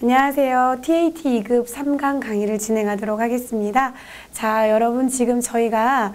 안녕하세요. TAT 2급 3강 강의를 진행하도록 하겠습니다. 자, 여러분 지금 저희가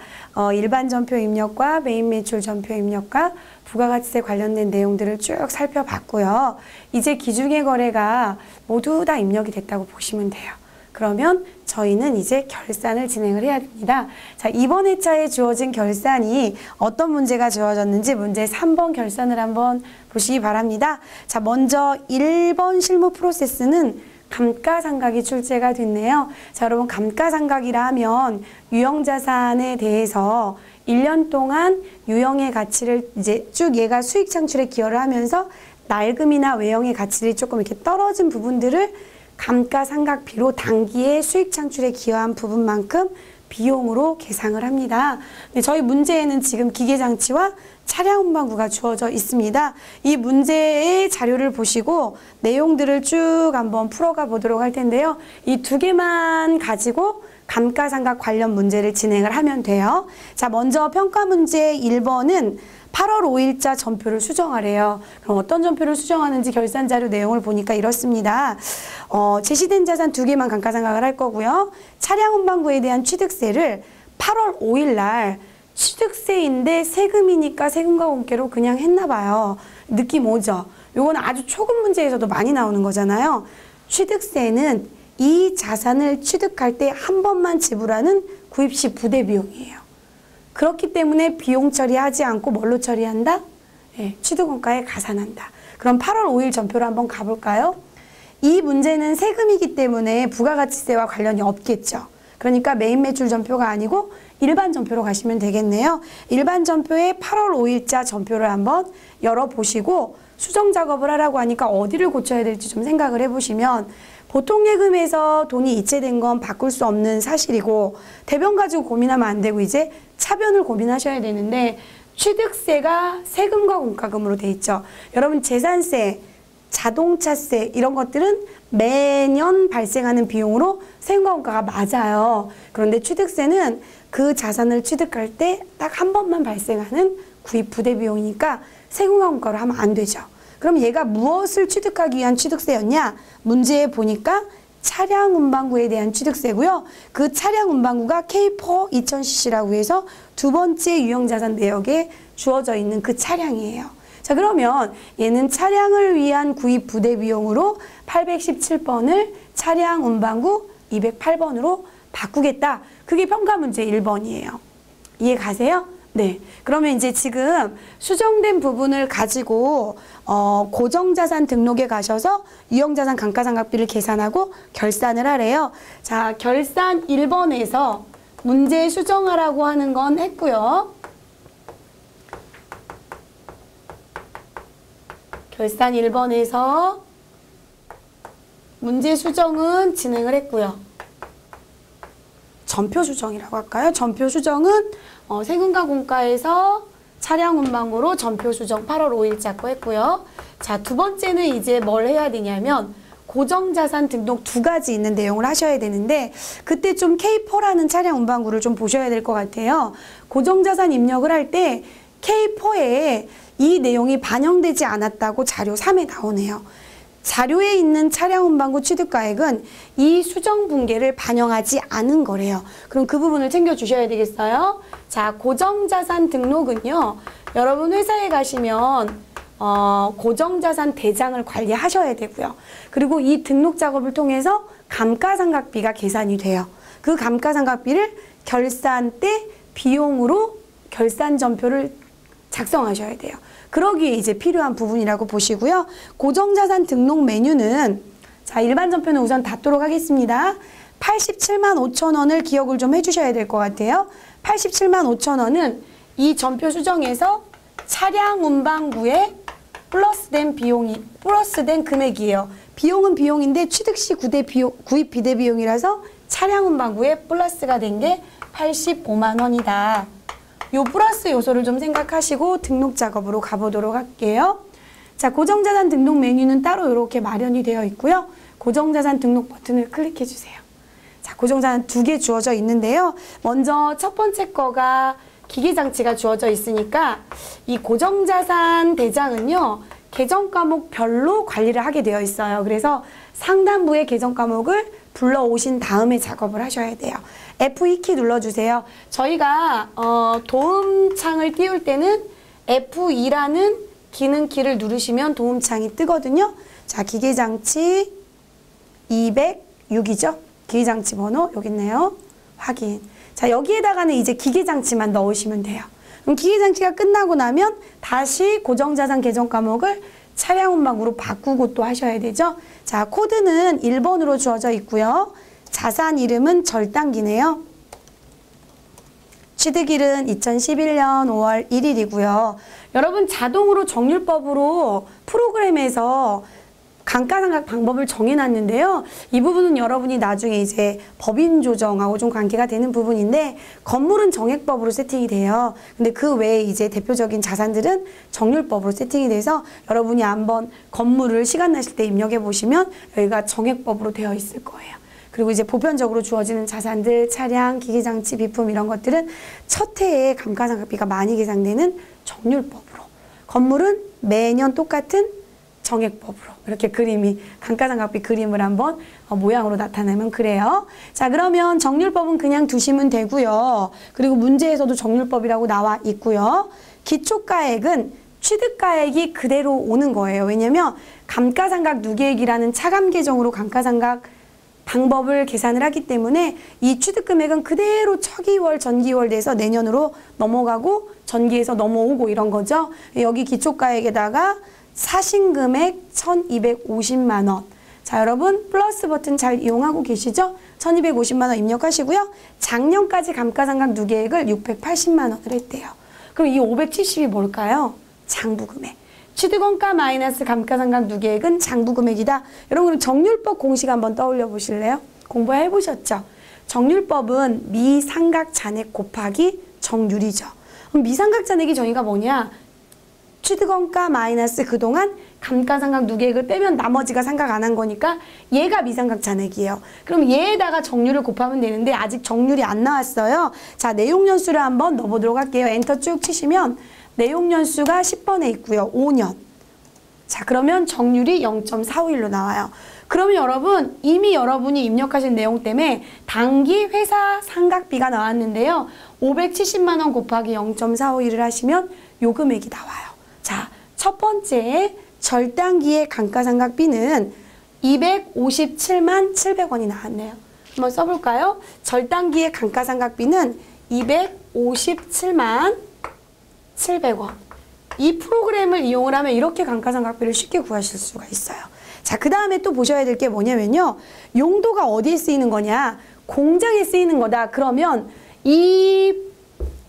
일반 전표 입력과 메인 매출 전표 입력과 부가가치세 관련된 내용들을 쭉 살펴봤고요. 이제 기준의 거래가 모두 다 입력이 됐다고 보시면 돼요. 그러면 저희는 이제 결산을 진행을 해야 됩니다. 자, 이번 회차에 주어진 결산이 어떤 문제가 주어졌는지 문제 3번 결산을 한번 보시기 바랍니다. 자, 먼저 1번 실무 프로세스는 감가상각이 출제가 됐네요. 자, 여러분 감가상각이라 하면 유형자산에 대해서 1년 동안 유형의 가치를 이제 쭉 얘가 수익 창출에 기여를 하면서 낡음이나 외형의 가치들이 조금 이렇게 떨어진 부분들을 감가상각비로 단기에 수익 창출에 기여한 부분만큼 비용으로 계상을 합니다. 네, 저희 문제에는 지금 기계장치와 차량 운반구가 주어져 있습니다. 이 문제의 자료를 보시고 내용들을 쭉 한번 풀어가 보도록 할 텐데요. 이 두 개만 가지고 감가상각 관련 문제를 진행을 하면 돼요. 자, 먼저 평가 문제 1번은 8월 5일자 전표를 수정하래요. 그럼 어떤 전표를 수정하는지 결산 자료 내용을 보니까 이렇습니다. 제시된 자산 두 개만 감가상각을 할 거고요. 차량 운반구에 대한 취득세를 8월 5일 날 취득세인데 세금이니까 세금과 공개로 그냥 했나 봐요. 느낌 오죠? 요거는 아주 초급 문제에서도 많이 나오는 거잖아요. 취득세는 이 자산을 취득할 때 한 번만 지불하는 구입시 부대 비용이에요. 그렇기 때문에 비용 처리하지 않고 뭘로 처리한다? 네, 취득원가에 가산한다. 그럼 8월 5일 전표로 한번 가볼까요? 이 문제는 세금이기 때문에 부가가치세와 관련이 없겠죠. 그러니까 메인 매출 전표가 아니고 일반 전표로 가시면 되겠네요. 일반 전표에 8월 5일자 전표를 한번 열어보시고 수정 작업을 하라고 하니까 어디를 고쳐야 될지 좀 생각을 해보시면 보통 예금에서 돈이 이체된 건 바꿀 수 없는 사실이고 대변 가지고 고민하면 안 되고 이제 차변을 고민하셔야 되는데 취득세가 세금과 공과금으로 돼 있죠. 여러분 재산세, 자동차세 이런 것들은 매년 발생하는 비용으로 세금과 공과가 맞아요. 그런데 취득세는 그 자산을 취득할 때 딱 한 번만 발생하는 구입 부대 비용이니까 세금과 공과로 하면 안 되죠. 그럼 얘가 무엇을 취득하기 위한 취득세였냐? 문제에 보니까 차량 운반구에 대한 취득세고요. 그 차량 운반구가 K4 2000cc라고 해서 두 번째 유형자산 내역에 주어져 있는 그 차량이에요. 자, 그러면 얘는 차량을 위한 구입 부대 비용으로 817번을 차량 운반구 208번으로 바꾸겠다. 그게 평가 문제 1번이에요. 이해 가세요? 네. 그러면 이제 지금 수정된 부분을 가지고 고정자산 등록에 가셔서 유형자산 감가상각비를 계산하고 결산을 하래요. 자, 결산 1번에서 문제 수정하라고 하는 건 했고요. 결산 1번에서 문제 수정은 진행을 했고요. 전표 수정이라고 할까요? 전표 수정은 세금과 공과에서 차량 운반구로 전표 수정 8월 5일자 거 했고요. 자, 두 번째는 이제 뭘 해야 되냐면 고정자산 등록 두 가지 있는 내용을 하셔야 되는데 그때 좀 K4라는 차량 운반구를 좀 보셔야 될 것 같아요. 고정자산 입력을 할 때 K4에 이 내용이 반영되지 않았다고 자료 3에 나오네요. 자료에 있는 차량 운반구 취득가액은 이 수정 분계를 반영하지 않은 거래요. 그럼 그 부분을 챙겨주셔야 되겠어요. 자, 고정자산 등록은요. 여러분 회사에 가시면 고정자산 대장을 관리하셔야 되고요. 그리고 이 등록 작업을 통해서 감가상각비가 계산이 돼요. 그 감가상각비를 결산 때 비용으로 결산 전표를 작성하셔야 돼요. 그러기에 이제 필요한 부분이라고 보시고요. 고정자산 등록 메뉴는 자, 일반 전표는 우선 닫도록 하겠습니다. 87만 5천 원을 기억을 좀 해주셔야 될 것 같아요. 87만 5천 원은 이 전표 수정에서 차량 운반구에 플러스된 금액이에요. 비용은 비용인데 취득시 구입 비대 비용이라서 차량 운반구에 플러스가 된 게 85만 원이다. 요 플러스 요소를 좀 생각하시고 등록 작업으로 가보도록 할게요. 자, 고정자산 등록 메뉴는 따로 이렇게 마련이 되어 있고요. 고정자산 등록 버튼을 클릭해 주세요. 자, 고정자산 두 개 주어져 있는데요. 먼저 첫 번째 거가 기계장치가 주어져 있으니까 이 고정자산 대장은요. 계정 과목별로 관리를 하게 되어 있어요. 그래서 상단부의 계정 과목을 불러오신 다음에 작업을 하셔야 돼요. F2키 눌러주세요. 저희가 도움창을 띄울 때는 F2라는 기능 키를 누르시면 도움창이 뜨거든요. 자, 기계장치 206이죠. 기계장치 번호 여기 있네요. 확인. 자, 여기에다가는 이제 기계장치만 넣으시면 돼요. 그럼 기계장치가 끝나고 나면 다시 고정자산 계정 과목을 차량 운망으로 바꾸고 또 하셔야 되죠. 자, 코드는 1번으로 주어져 있고요. 자산 이름은 절단기네요. 취득일은 2011년 5월 1일이고요. 여러분 자동으로 정률법으로 프로그램에서 감가상각 방법을 정해놨는데요. 이 부분은 여러분이 나중에 이제 법인 조정하고 좀 관계가 되는 부분인데 건물은 정액법으로 세팅이 돼요. 근데 그 외에 이제 대표적인 자산들은 정률법으로 세팅이 돼서 여러분이 한번 건물을 시간 나실 때 입력해 보시면 여기가 정액법으로 되어 있을 거예요. 그리고 이제 보편적으로 주어지는 자산들, 차량, 기기장치, 비품 이런 것들은 첫 해에 감가상각비가 많이 계산되는 정률법으로. 건물은 매년 똑같은 정액법으로 이렇게 그림이 감가상각비 그림을 한번 모양으로 나타내면 그래요. 자, 그러면 정률법은 그냥 두시면 되고요. 그리고 문제에서도 정률법이라고 나와 있고요. 기초가액은 취득가액이 그대로 오는 거예요. 왜냐면 감가상각 누계액이라는 차감 계정으로 감가상각 방법을 계산을 하기 때문에 이 취득금액은 그대로 초기월, 전기월 돼서 내년으로 넘어가고 전기에서 넘어오고 이런 거죠. 여기 기초가액에다가 사신금액 1250만 원. 자, 여러분 플러스 버튼 잘 이용하고 계시죠? 1250만 원 입력하시고요. 작년까지 감가상각 누계액을 680만 원을 했대요. 그럼 이 570이 뭘까요? 장부금액. 취득원가 마이너스 감가상각 누계액은 장부금액이다. 여러분 정률법 공식 한번 떠올려 보실래요? 공부해 보셨죠? 정률법은 미상각 잔액 곱하기 정률이죠. 그럼 미상각 잔액이 저희가 뭐냐? 취득원가 마이너스 그동안 감가상각 누계액을 빼면 나머지가 상각 안 한 거니까 얘가 미상각 잔액이에요. 그럼 얘에다가 정률을 곱하면 되는데 아직 정률이 안 나왔어요. 자, 내용연수를 한번 넣어보도록 할게요. 엔터 쭉 치시면 내용연수가 10번에 있고요. 5년. 자, 그러면 정률이 0.451로 나와요. 그러면 여러분 이미 여러분이 입력하신 내용 때문에 당기 회사 상각비가 나왔는데요. 570만 원 곱하기 0.451을 하시면 요 금액이 나와요. 자, 첫 번째 절단기의 감가상각비는 257만 700원이 나왔네요. 한번 써볼까요? 절단기의 감가상각비는 257만 700원. 이 프로그램을 이용을 하면 이렇게 감가상각비를 쉽게 구하실 수가 있어요. 자, 그 다음에 또 보셔야 될 게 뭐냐면요. 용도가 어디에 쓰이는 거냐? 공장에 쓰이는 거다. 그러면 이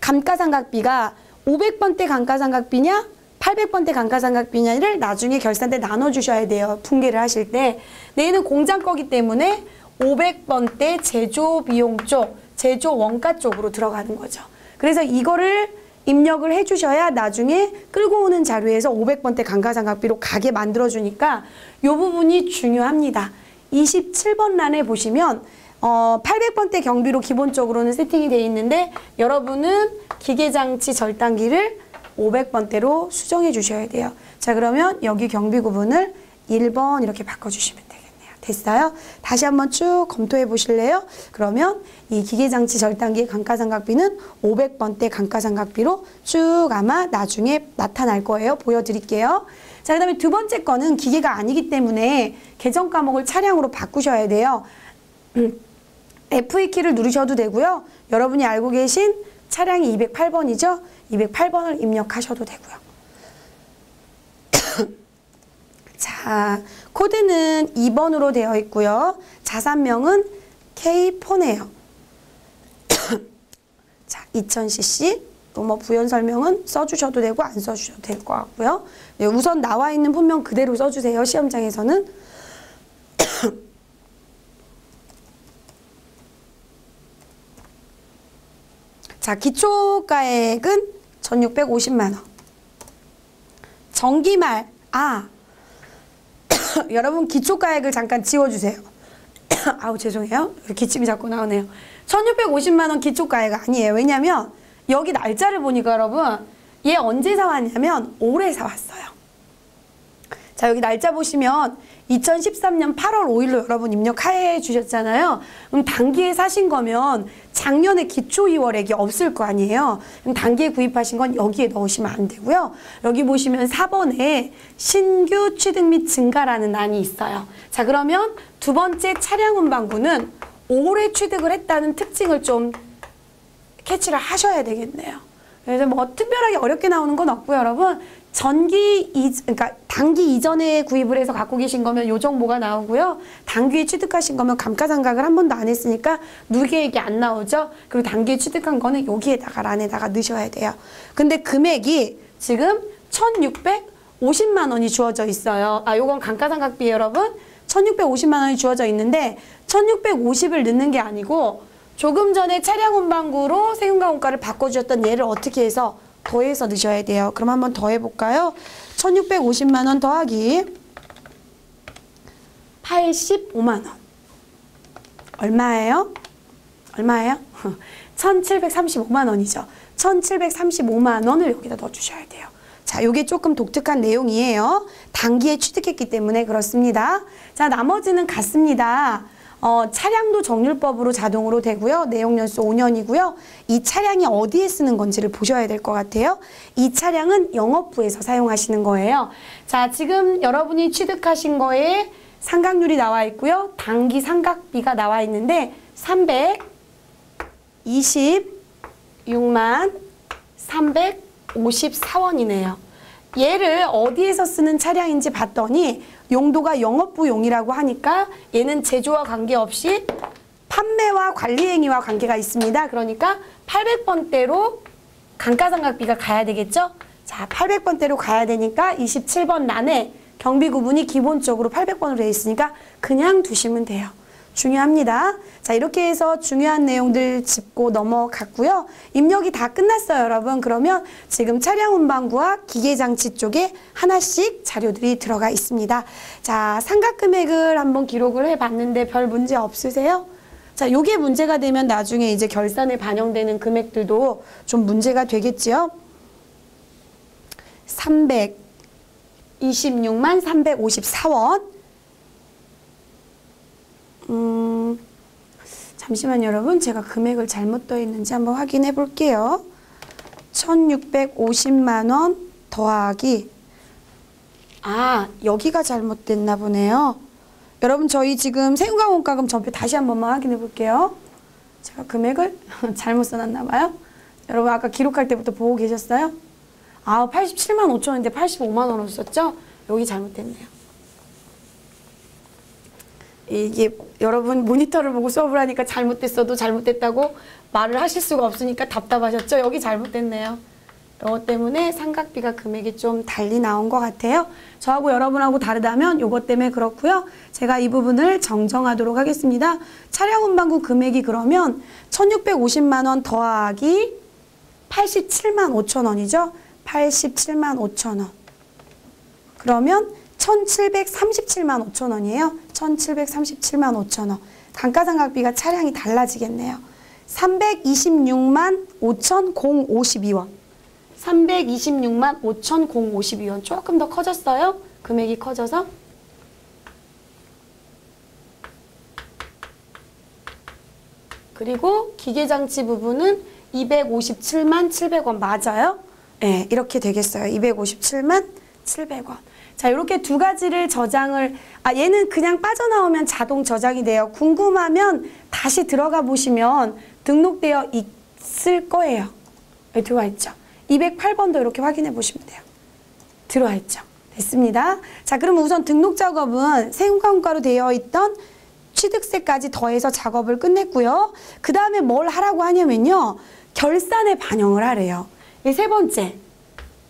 감가상각비가 500번대 감가상각비냐? 800번대 감가상각비냐를 나중에 결산 때 나눠주셔야 돼요. 분계를 하실 때. 얘는 공장 거기 때문에 500번대 제조 비용 쪽, 제조 원가 쪽으로 들어가는 거죠. 그래서 이거를 입력을 해주셔야 나중에 끌고 오는 자료에서 500번대 감가상각비로 가게 만들어주니까 이 부분이 중요합니다. 27번 란에 보시면 800번대 경비로 기본적으로는 세팅이 되어 있는데 여러분은 기계장치 절단기를 500번대로 수정해 주셔야 돼요. 자, 그러면 여기 경비 구분을 1번 이렇게 바꿔주시면 되겠네요. 됐어요? 다시 한번 쭉 검토해 보실래요? 그러면 이 기계장치 절단기의 감가상각비는 500번대 감가상각비로 쭉 아마 나중에 나타날 거예요. 보여드릴게요. 자, 그 다음에 두 번째 거는 기계가 아니기 때문에 계정 과목을 차량으로 바꾸셔야 돼요. F2키를 누르셔도 되고요. 여러분이 알고 계신 차량이 208번이죠? 208번을 입력하셔도 되고요. 자, 코드는 2번으로 되어 있고요. 자산명은 K4네요. 자, 2000cc. 또 뭐 부연 설명은 써주셔도 되고 안 써주셔도 될 것 같고요. 네, 우선 나와 있는 분명 그대로 써주세요. 시험장에서는. 자, 기초가액은 1650만 원. 정기말, 여러분 기초가액을 잠깐 지워주세요. 아우, 죄송해요. 기침이 자꾸 나오네요. 1650만 원 기초가액 아니에요. 왜냐면 여기 날짜를 보니까 여러분 얘 언제 사왔냐면 올해 사왔어요. 자, 여기 날짜 보시면 2013년 8월 5일로 여러분 입력해 주셨잖아요. 그럼 단기에 사신 거면 작년에 기초 2월액이 없을 거 아니에요. 그럼 단기에 구입하신 건 여기에 넣으시면 안 되고요. 여기 보시면 4번에 신규 취득 및 증가라는 란이 있어요. 자, 그러면 두 번째 차량 운반구는 올해 취득을 했다는 특징을 좀 캐치를 하셔야 되겠네요. 그래서 뭐 특별하게 어렵게 나오는 건 없고요, 여러분. 그러니까 단기 이전에 구입을 해서 갖고 계신 거면 요 정보가 나오고요. 단기에 취득하신 거면 감가상각을 한 번도 안 했으니까 누계액이 안 나오죠. 그리고 단기에 취득한 거는 여기에다가 란에다가 넣으셔야 돼요. 근데 금액이 지금 1,650만 원이 주어져 있어요. 아, 요건 감가상각비예요, 여러분. 1,650만 원이 주어져 있는데 1,650을 넣는 게 아니고 조금 전에 차량 운반구로 세금과 원가를 바꿔주셨던 얘를 어떻게 해서 더해서 넣으셔야 돼요. 그럼 한번 더해볼까요? 1,650만 원 더하기 85만 원. 얼마예요? 얼마예요? 1,735만 원이죠. 1,735만 원을 여기다 넣어주셔야 돼요. 자, 요게 조금 독특한 내용이에요. 단기에 취득했기 때문에 그렇습니다. 자, 나머지는 같습니다. 차량도 정률법으로 자동으로 되고요. 내용연수 5년이고요. 이 차량이 어디에 쓰는 건지를 보셔야 될 것 같아요. 이 차량은 영업부에서 사용하시는 거예요. 자, 지금 여러분이 취득하신 거에 상각률이 나와 있고요. 단기 상각비가 나와 있는데 326만 354원이네요. 얘를 어디에서 쓰는 차량인지 봤더니 용도가 영업부용이라고 하니까 얘는 제조와 관계없이 판매와 관리행위와 관계가 있습니다. 그러니까 800번대로 감가상각비가 가야 되겠죠? 자, 800번대로 가야 되니까 27번 란에 경비 구분이 기본적으로 800번으로 되어 있으니까 그냥 두시면 돼요. 중요합니다. 자, 이렇게 해서 중요한 내용들 짚고 넘어갔고요. 입력이 다 끝났어요, 여러분. 그러면 지금 차량 운반구와 기계장치 쪽에 하나씩 자료들이 들어가 있습니다. 자, 상각금액을 한번 기록을 해봤는데 별 문제 없으세요? 자, 요게 문제가 되면 나중에 이제 결산에 반영되는 금액들도 좀 문제가 되겠지요. 326만 354원. 잠시만요, 여러분. 제가 금액을 잘못 떠 있는지 한번 확인해 볼게요. 1,650만 원 더하기, 아, 여기가 잘못됐나 보네요. 여러분, 저희 지금 세금과 원가금 전표 다시 한 번만 확인해 볼게요. 제가 금액을 잘못 써놨나 봐요. 여러분, 아까 기록할 때부터 보고 계셨어요? 아, 87만 5천 원인데 85만 원으로 썼죠? 여기 잘못됐네요. 이게 여러분 모니터를 보고 수업을 하니까 잘못됐어도 잘못됐다고 말을 하실 수가 없으니까 답답하셨죠? 여기 잘못됐네요. 이것 때문에 상각비가 금액이 좀 달리 나온 것 같아요. 저하고 여러분하고 다르다면 이것 때문에 그렇고요. 제가 이 부분을 정정하도록 하겠습니다. 차량 운반구 금액이 그러면 1,650만 원 더하기 87만 5천 원이죠. 87만 5천 원. 그러면 1,737만 5천 원이에요. 1,737만 5천 원. 감가상각비가 차량이 달라지겠네요. 326만 5,052원. 326만 5,052원. 조금 더 커졌어요. 금액이 커져서. 그리고 기계장치 부분은 257만 700원 맞아요? 네, 이렇게 되겠어요. 257만 700원. 자, 이렇게 두 가지를 저장을, 얘는 그냥 빠져나오면 자동 저장이 돼요. 궁금하면 다시 들어가 보시면 등록되어 있을 거예요. 여기 들어와 있죠. 208번도 이렇게 확인해 보시면 돼요. 들어와 있죠. 됐습니다. 자, 그러면 우선 등록 작업은 세금과 원가로 되어 있던 취득세까지 더해서 작업을 끝냈고요. 그 다음에 뭘 하라고 하냐면요. 결산에 반영을 하래요. 세 번째.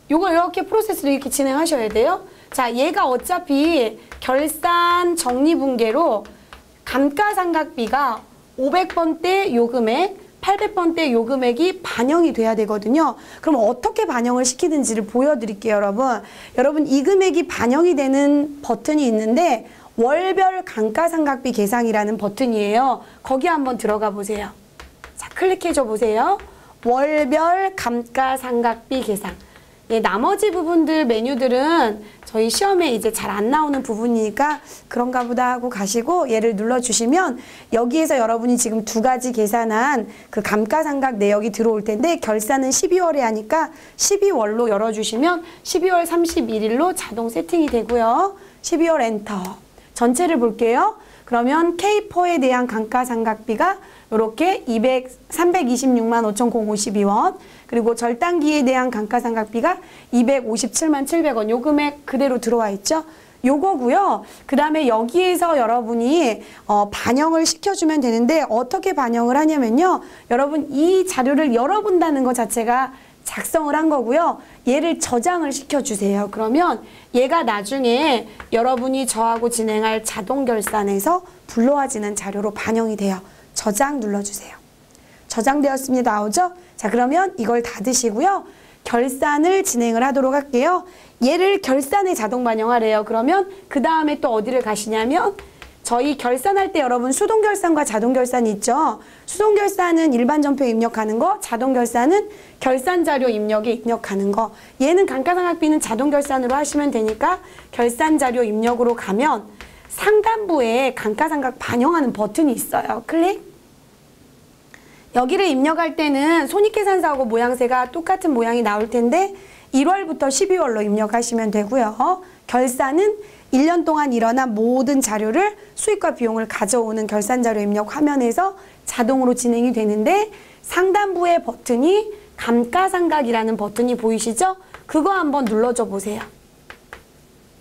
요걸 이렇게 프로세스를 이렇게 진행하셔야 돼요. 자, 얘가 어차피 결산 정리분계로 감가상각비가 500번대 요금액, 800번대 요금액이 반영이 돼야 되거든요. 그럼 어떻게 반영을 시키는지를 보여드릴게요, 여러분. 여러분, 이 금액이 반영이 되는 버튼이 있는데 월별 감가상각비 계상이라는 버튼이에요. 거기 한번 들어가 보세요. 자, 클릭해줘 보세요. 월별 감가상각비 계상. 예, 나머지 부분들 메뉴들은 저희 시험에 이제 잘 안 나오는 부분이니까 그런가 보다 하고 가시고 얘를 눌러주시면 여기에서 여러분이 지금 두 가지 계산한 그 감가상각 내역이 들어올 텐데 결산은 12월에 하니까 12월로 열어주시면 12월 31일로 자동 세팅이 되고요. 12월 엔터. 전체를 볼게요. 그러면 K4에 대한 감가상각비가 이렇게 326만 5,052원, 그리고 절단기에 대한 감가상각비가 257만 700원, 요 금액 그대로 들어와 있죠. 요거고요. 그 다음에 여기에서 여러분이 반영을 시켜주면 되는데 어떻게 반영을 하냐면요. 여러분 이 자료를 열어본다는 것 자체가 작성을 한 거고요. 얘를 저장을 시켜주세요. 그러면 얘가 나중에 여러분이 저하고 진행할 자동결산에서 불러와지는 자료로 반영이 돼요. 저장 눌러주세요. 저장되었습니다. 나오죠? 자, 그러면 이걸 닫으시고요. 결산을 진행을 하도록 할게요. 얘를 결산에 자동 반영하래요. 그러면 그 다음에 또 어디를 가시냐면 저희 결산할 때 여러분 수동결산과 자동결산이 있죠. 수동결산은 일반 전표 입력하는 거, 자동결산은 결산자료 입력에 입력하는 거. 얘는 감가상각비는 자동결산으로 하시면 되니까 결산자료 입력으로 가면 상단부에 감가상각 반영하는 버튼이 있어요. 클릭. 여기를 입력할 때는 손익계산서하고 모양새가 똑같은 모양이 나올 텐데 1월부터 12월로 입력하시면 되고요. 결산은 1년 동안 일어난 모든 자료를 수익과 비용을 가져오는 결산자료 입력 화면에서 자동으로 진행이 되는데 상단부의 버튼이 감가상각이라는 버튼이 보이시죠? 그거 한번 눌러줘 보세요.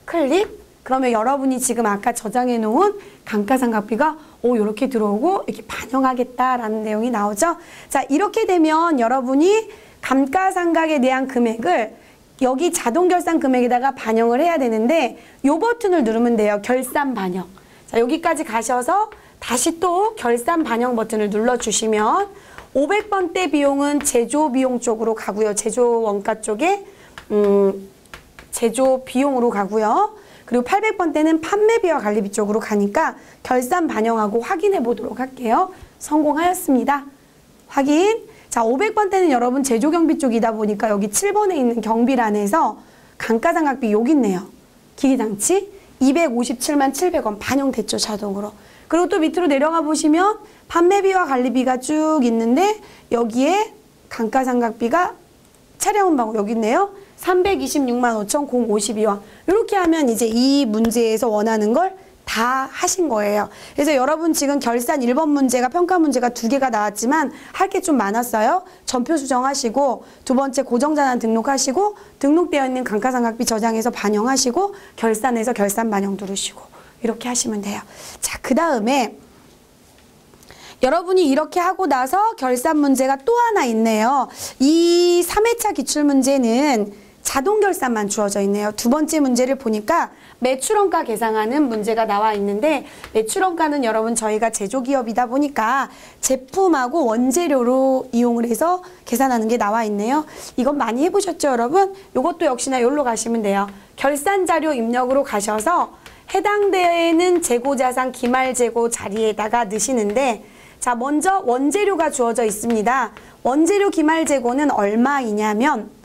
클릭. 그러면 여러분이 지금 아까 저장해 놓은 감가상각비가 이렇게 들어오고 이렇게 반영하겠다라는 내용이 나오죠. 자, 이렇게 되면 여러분이 감가상각에 대한 금액을 여기 자동결산 금액에다가 반영을 해야 되는데 이 버튼을 누르면 돼요. 결산 반영. 자, 여기까지 가셔서 다시 또 결산 반영 버튼을 눌러주시면 500번대 비용은 제조 비용 쪽으로 가고요. 제조 원가 쪽에 제조 비용으로 가고요. 그리고 800번대는 판매비와 관리비 쪽으로 가니까 결산 반영하고 확인해 보도록 할게요. 성공하였습니다. 확인. 자, 500번대는 여러분 제조경비 쪽이다 보니까 여기 7번에 있는 경비란에서 감가상각비 여기 있네요. 기기장치 257만 700원 반영됐죠, 자동으로. 그리고 또 밑으로 내려가 보시면 판매비와 관리비가 쭉 있는데 여기에 감가상각비가 차량운반고 여기 있네요. 326만 5,052원. 이렇게 하면 이제 이 문제에서 원하는 걸 다 하신 거예요. 그래서 여러분 지금 결산 1번 문제가 평가 문제가 2개가 나왔지만 할 게 좀 많았어요. 전표 수정하시고 두 번째 고정자산 등록하시고 등록되어 있는 감가상각비 저장해서 반영하시고 결산해서 결산 반영 누르시고 이렇게 하시면 돼요. 자, 그 다음에 여러분이 이렇게 하고 나서 결산 문제가 또 하나 있네요. 이 3회차 기출문제는 자동 결산만 주어져 있네요. 두 번째 문제를 보니까 매출원가 계상하는 문제가 나와 있는데 매출원가는 여러분 저희가 제조기업이다 보니까 제품하고 원재료로 이용을 해서 계산하는 게 나와 있네요. 이건 많이 해보셨죠, 여러분? 이것도 역시나 여기로 가시면 돼요. 결산자료 입력으로 가셔서 해당되는 재고자산 기말재고 자리에다가 넣으시는데 자, 먼저 원재료가 주어져 있습니다. 원재료 기말재고는 얼마이냐면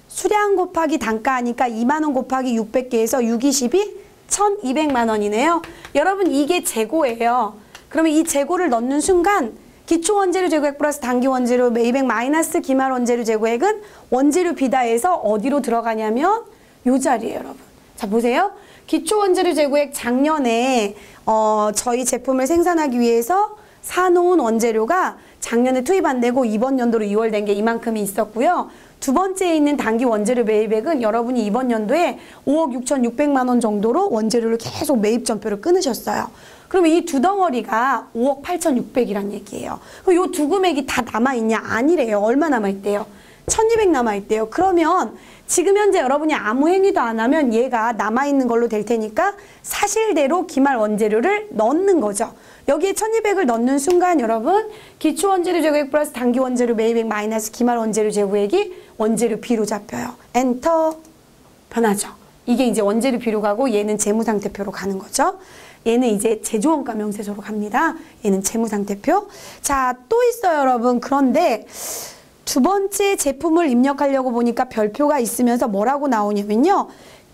수량 곱하기 단가하니까 2만원 곱하기 600개에서 620이 1200만 원이네요. 여러분 이게 재고예요. 그러면 이 재고를 넣는 순간 기초원재료 재고액 플러스 단기원재료 매입액 마이너스 기말원재료 재고액은 원재료 비다에서 어디로 들어가냐면 요 자리에요, 여러분. 자, 보세요. 기초원재료 재고액 작년에 저희 제품을 생산하기 위해서 사놓은 원재료가 작년에 투입 안 되고 이번 연도로 2월 된 게 이만큼이 있었고요. 두 번째에 있는 단기 원재료 매입액은 여러분이 이번 연도에 5억 6,600만 원 정도로 원재료를 계속 매입 전표를 끊으셨어요. 그러면 이 두 덩어리가 5억 8,600이란 얘기예요. 그럼 이 두 금액이 다 남아있냐? 아니래요. 얼마 남아있대요? 1,200 남아있대요. 그러면 지금 현재 여러분이 아무 행위도 안 하면 얘가 남아있는 걸로 될 테니까 사실대로 기말 원재료를 넣는 거죠. 여기에 1,200을 넣는 순간 여러분 기초원재료 재고액 플러스 단기원재료 매입액 마이너스 기말원재료 재고액이 원재료 B로 잡혀요. 엔터. 변하죠. 이게 이제 원재료 B로 가고 얘는 재무상태표로 가는 거죠. 얘는 이제 제조원가 명세서로 갑니다. 얘는 재무상태표. 자, 또 있어요, 여러분. 그런데 두 번째 제품을 입력하려고 보니까 별표가 있으면서 뭐라고 나오냐면요.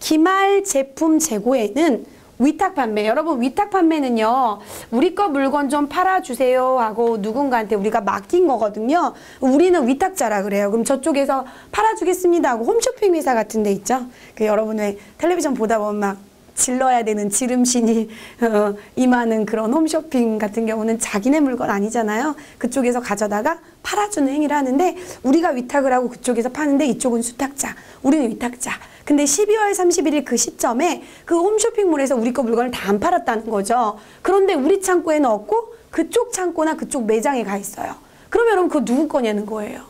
기말 제품 재고에는 위탁 판매, 여러분 위탁 판매는요, 우리 거 물건 좀 팔아주세요 하고 누군가한테 우리가 맡긴 거거든요. 우리는 위탁자라 그래요. 그럼 저쪽에서 팔아주겠습니다 하고 홈쇼핑 회사 같은 데 있죠. 그 여러분 왜 텔레비전 보다 보면 막 질러야 되는 지름신이 임하는 그런 홈쇼핑 같은 경우는 자기네 물건 아니잖아요. 그쪽에서 가져다가 팔아주는 행위를 하는데, 우리가 위탁을 하고 그쪽에서 파는데 이쪽은 수탁자, 우리는 위탁자. 근데 12월 31일 그 시점에 그 홈쇼핑몰에서 우리 거 물건을 다 안 팔았다는 거죠. 그런데 우리 창고에는 없고 그쪽 창고나 그쪽 매장에 가 있어요. 그러면 여러분 그거 누구 거냐는 거예요.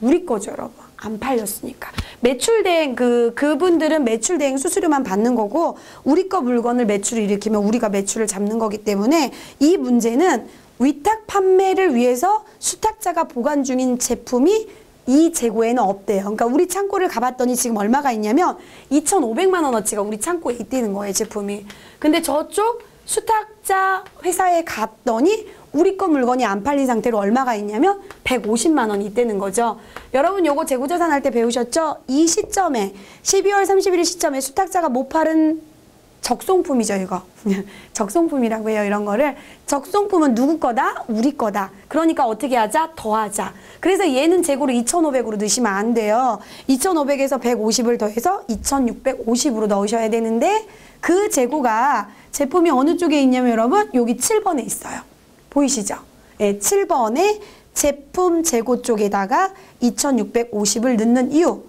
우리 거죠, 여러분. 안 팔렸으니까. 매출대행, 그분들은 매출대행 수수료만 받는 거고, 우리 거 물건을 매출을 일으키면 우리가 매출을 잡는 거기 때문에 이 문제는 위탁 판매를 위해서 수탁자가 보관 중인 제품이 이 재고에는 없대요. 그러니까 우리 창고를 가봤더니 지금 얼마가 있냐면 2,500만 원어치가 우리 창고에 있다는 거예요, 제품이. 근데 저쪽 수탁자 회사에 갔더니 우리 거 물건이 안 팔린 상태로 얼마가 있냐면 150만 원이 있다는 거죠. 여러분 요거 재고자산 할 때 배우셨죠? 이 시점에 12월 31일 시점에 수탁자가 못 팔은 적송품이죠, 이거. 적송품이라고 해요, 이런 거를. 적송품은 누구 거다? 우리 거다. 그러니까 어떻게 하자? 더하자. 그래서 얘는 재고를 2,500으로 넣으시면 안 돼요. 2,500에서 150을 더해서 2,650으로 넣으셔야 되는데, 그 재고가 제품이 어느 쪽에 있냐면 여러분 여기 7번에 있어요. 보이시죠? 네, 7번에 제품 재고 쪽에다가 2,650을 넣는 이유.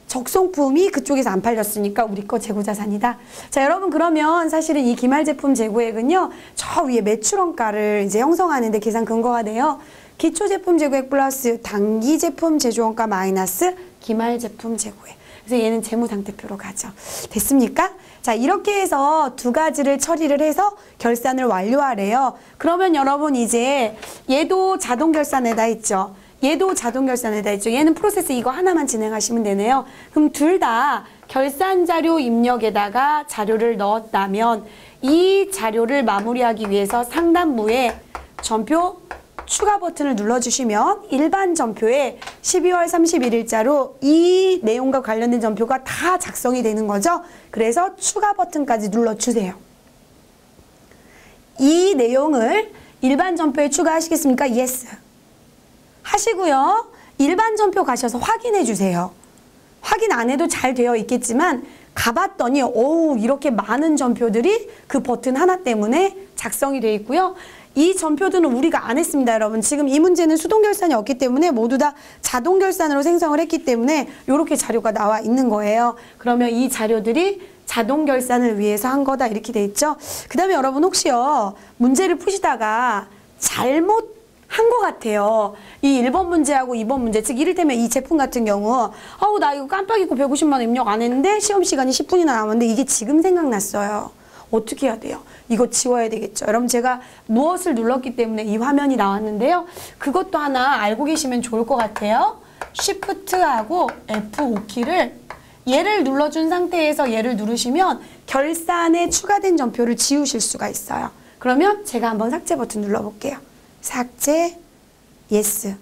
적송품이 그쪽에서 안 팔렸으니까 우리 거 재고자산이다. 자, 여러분 그러면 사실은 이 기말 제품 재고액은요, 저 위에 매출원가를 이제 형성하는데 계산 근거가 돼요. 기초 제품 재고액 플러스 단기 제품 제조원가 마이너스 기말 제품 재고액. 그래서 얘는 재무상태표로 가죠. 됐습니까? 자, 이렇게 해서 두 가지를 처리를 해서 결산을 완료하래요. 그러면 여러분 이제 얘도 자동 결산에다 있죠. 얘도 자동 결산에다 있죠. 얘는 프로세스 이거 하나만 진행하시면 되네요. 그럼 둘 다 결산 자료 입력에다가 자료를 넣었다면 이 자료를 마무리하기 위해서 상단부에 전표 추가 버튼을 눌러주시면 일반 전표에 12월 31일자로 이 내용과 관련된 전표가 다 작성이 되는 거죠. 그래서 추가 버튼까지 눌러주세요. 이 내용을 일반 전표에 추가하시겠습니까? Yes. 하시고요. 일반 전표 가셔서 확인해 주세요. 확인 안 해도 잘 되어 있겠지만 가봤더니 오우 이렇게 많은 전표들이 그 버튼 하나 때문에 작성이 되어 있고요. 이 전표들은 우리가 안 했습니다, 여러분. 지금 이 문제는 수동 결산이 없기 때문에 모두 다 자동 결산으로 생성을 했기 때문에 이렇게 자료가 나와 있는 거예요. 그러면 이 자료들이 자동 결산을 위해서 한 거다 이렇게 돼 있죠. 그 다음에 여러분 혹시요 문제를 푸시다가 잘못 한 것 같아요. 이 1번 문제하고 2번 문제, 즉 이를테면 이 제품 같은 경우 아우 나 이거 깜빡 잊고 150만 원 입력 안 했는데 시험 시간이 10분이나 남았는데 이게 지금 생각났어요. 어떻게 해야 돼요? 이거 지워야 되겠죠. 여러분 제가 무엇을 눌렀기 때문에 이 화면이 나왔는데요. 그것도 하나 알고 계시면 좋을 것 같아요. Shift하고 F5키를 얘를 눌러준 상태에서 얘를 누르시면 결산에 추가된 전표를 지우실 수가 있어요. 그러면 제가 한번 삭제 버튼 눌러볼게요. 삭제, 예스.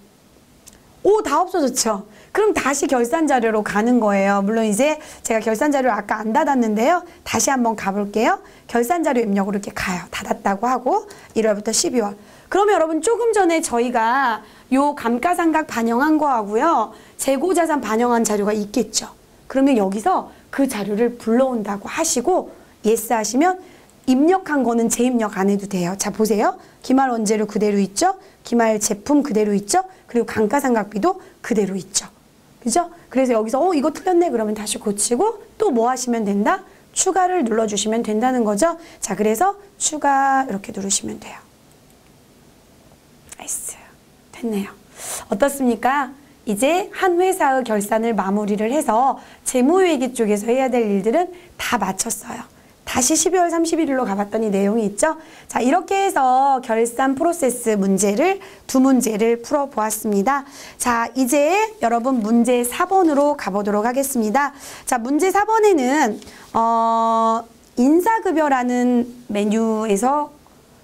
오, 다 없어졌죠? 그럼 다시 결산 자료로 가는 거예요. 물론 이제 제가 결산 자료를 아까 안 닫았는데요. 다시 한번 가볼게요. 결산 자료 입력으로 이렇게 가요. 닫았다고 하고 1월부터 12월. 그러면 여러분 조금 전에 저희가 요 감가상각 반영한 거하고요. 재고자산 반영한 자료가 있겠죠. 그러면 여기서 그 자료를 불러온다고 하시고 예스 하시면 입력한 거는 재입력 안 해도 돼요. 자, 보세요. 기말 원재료 그대로 있죠? 기말 제품 그대로 있죠? 그리고 감가상각비도 그대로 있죠. 그죠? 그래서 여기서 이거 틀렸네 그러면 다시 고치고 또 뭐 하시면 된다? 추가를 눌러주시면 된다는 거죠. 자, 그래서 추가 이렇게 누르시면 돼요. 나이스. 됐네요. 어떻습니까? 이제 한 회사의 결산을 마무리를 해서 재무회계 쪽에서 해야 될 일들은 다 마쳤어요. 다시 12월 31일로 가봤더니 내용이 있죠. 자, 이렇게 해서 결산 프로세스 문제를 두 문제를 풀어보았습니다. 자, 이제 여러분 문제 4번으로 가보도록 하겠습니다. 자, 문제 4번에는 인사급여라는 메뉴에서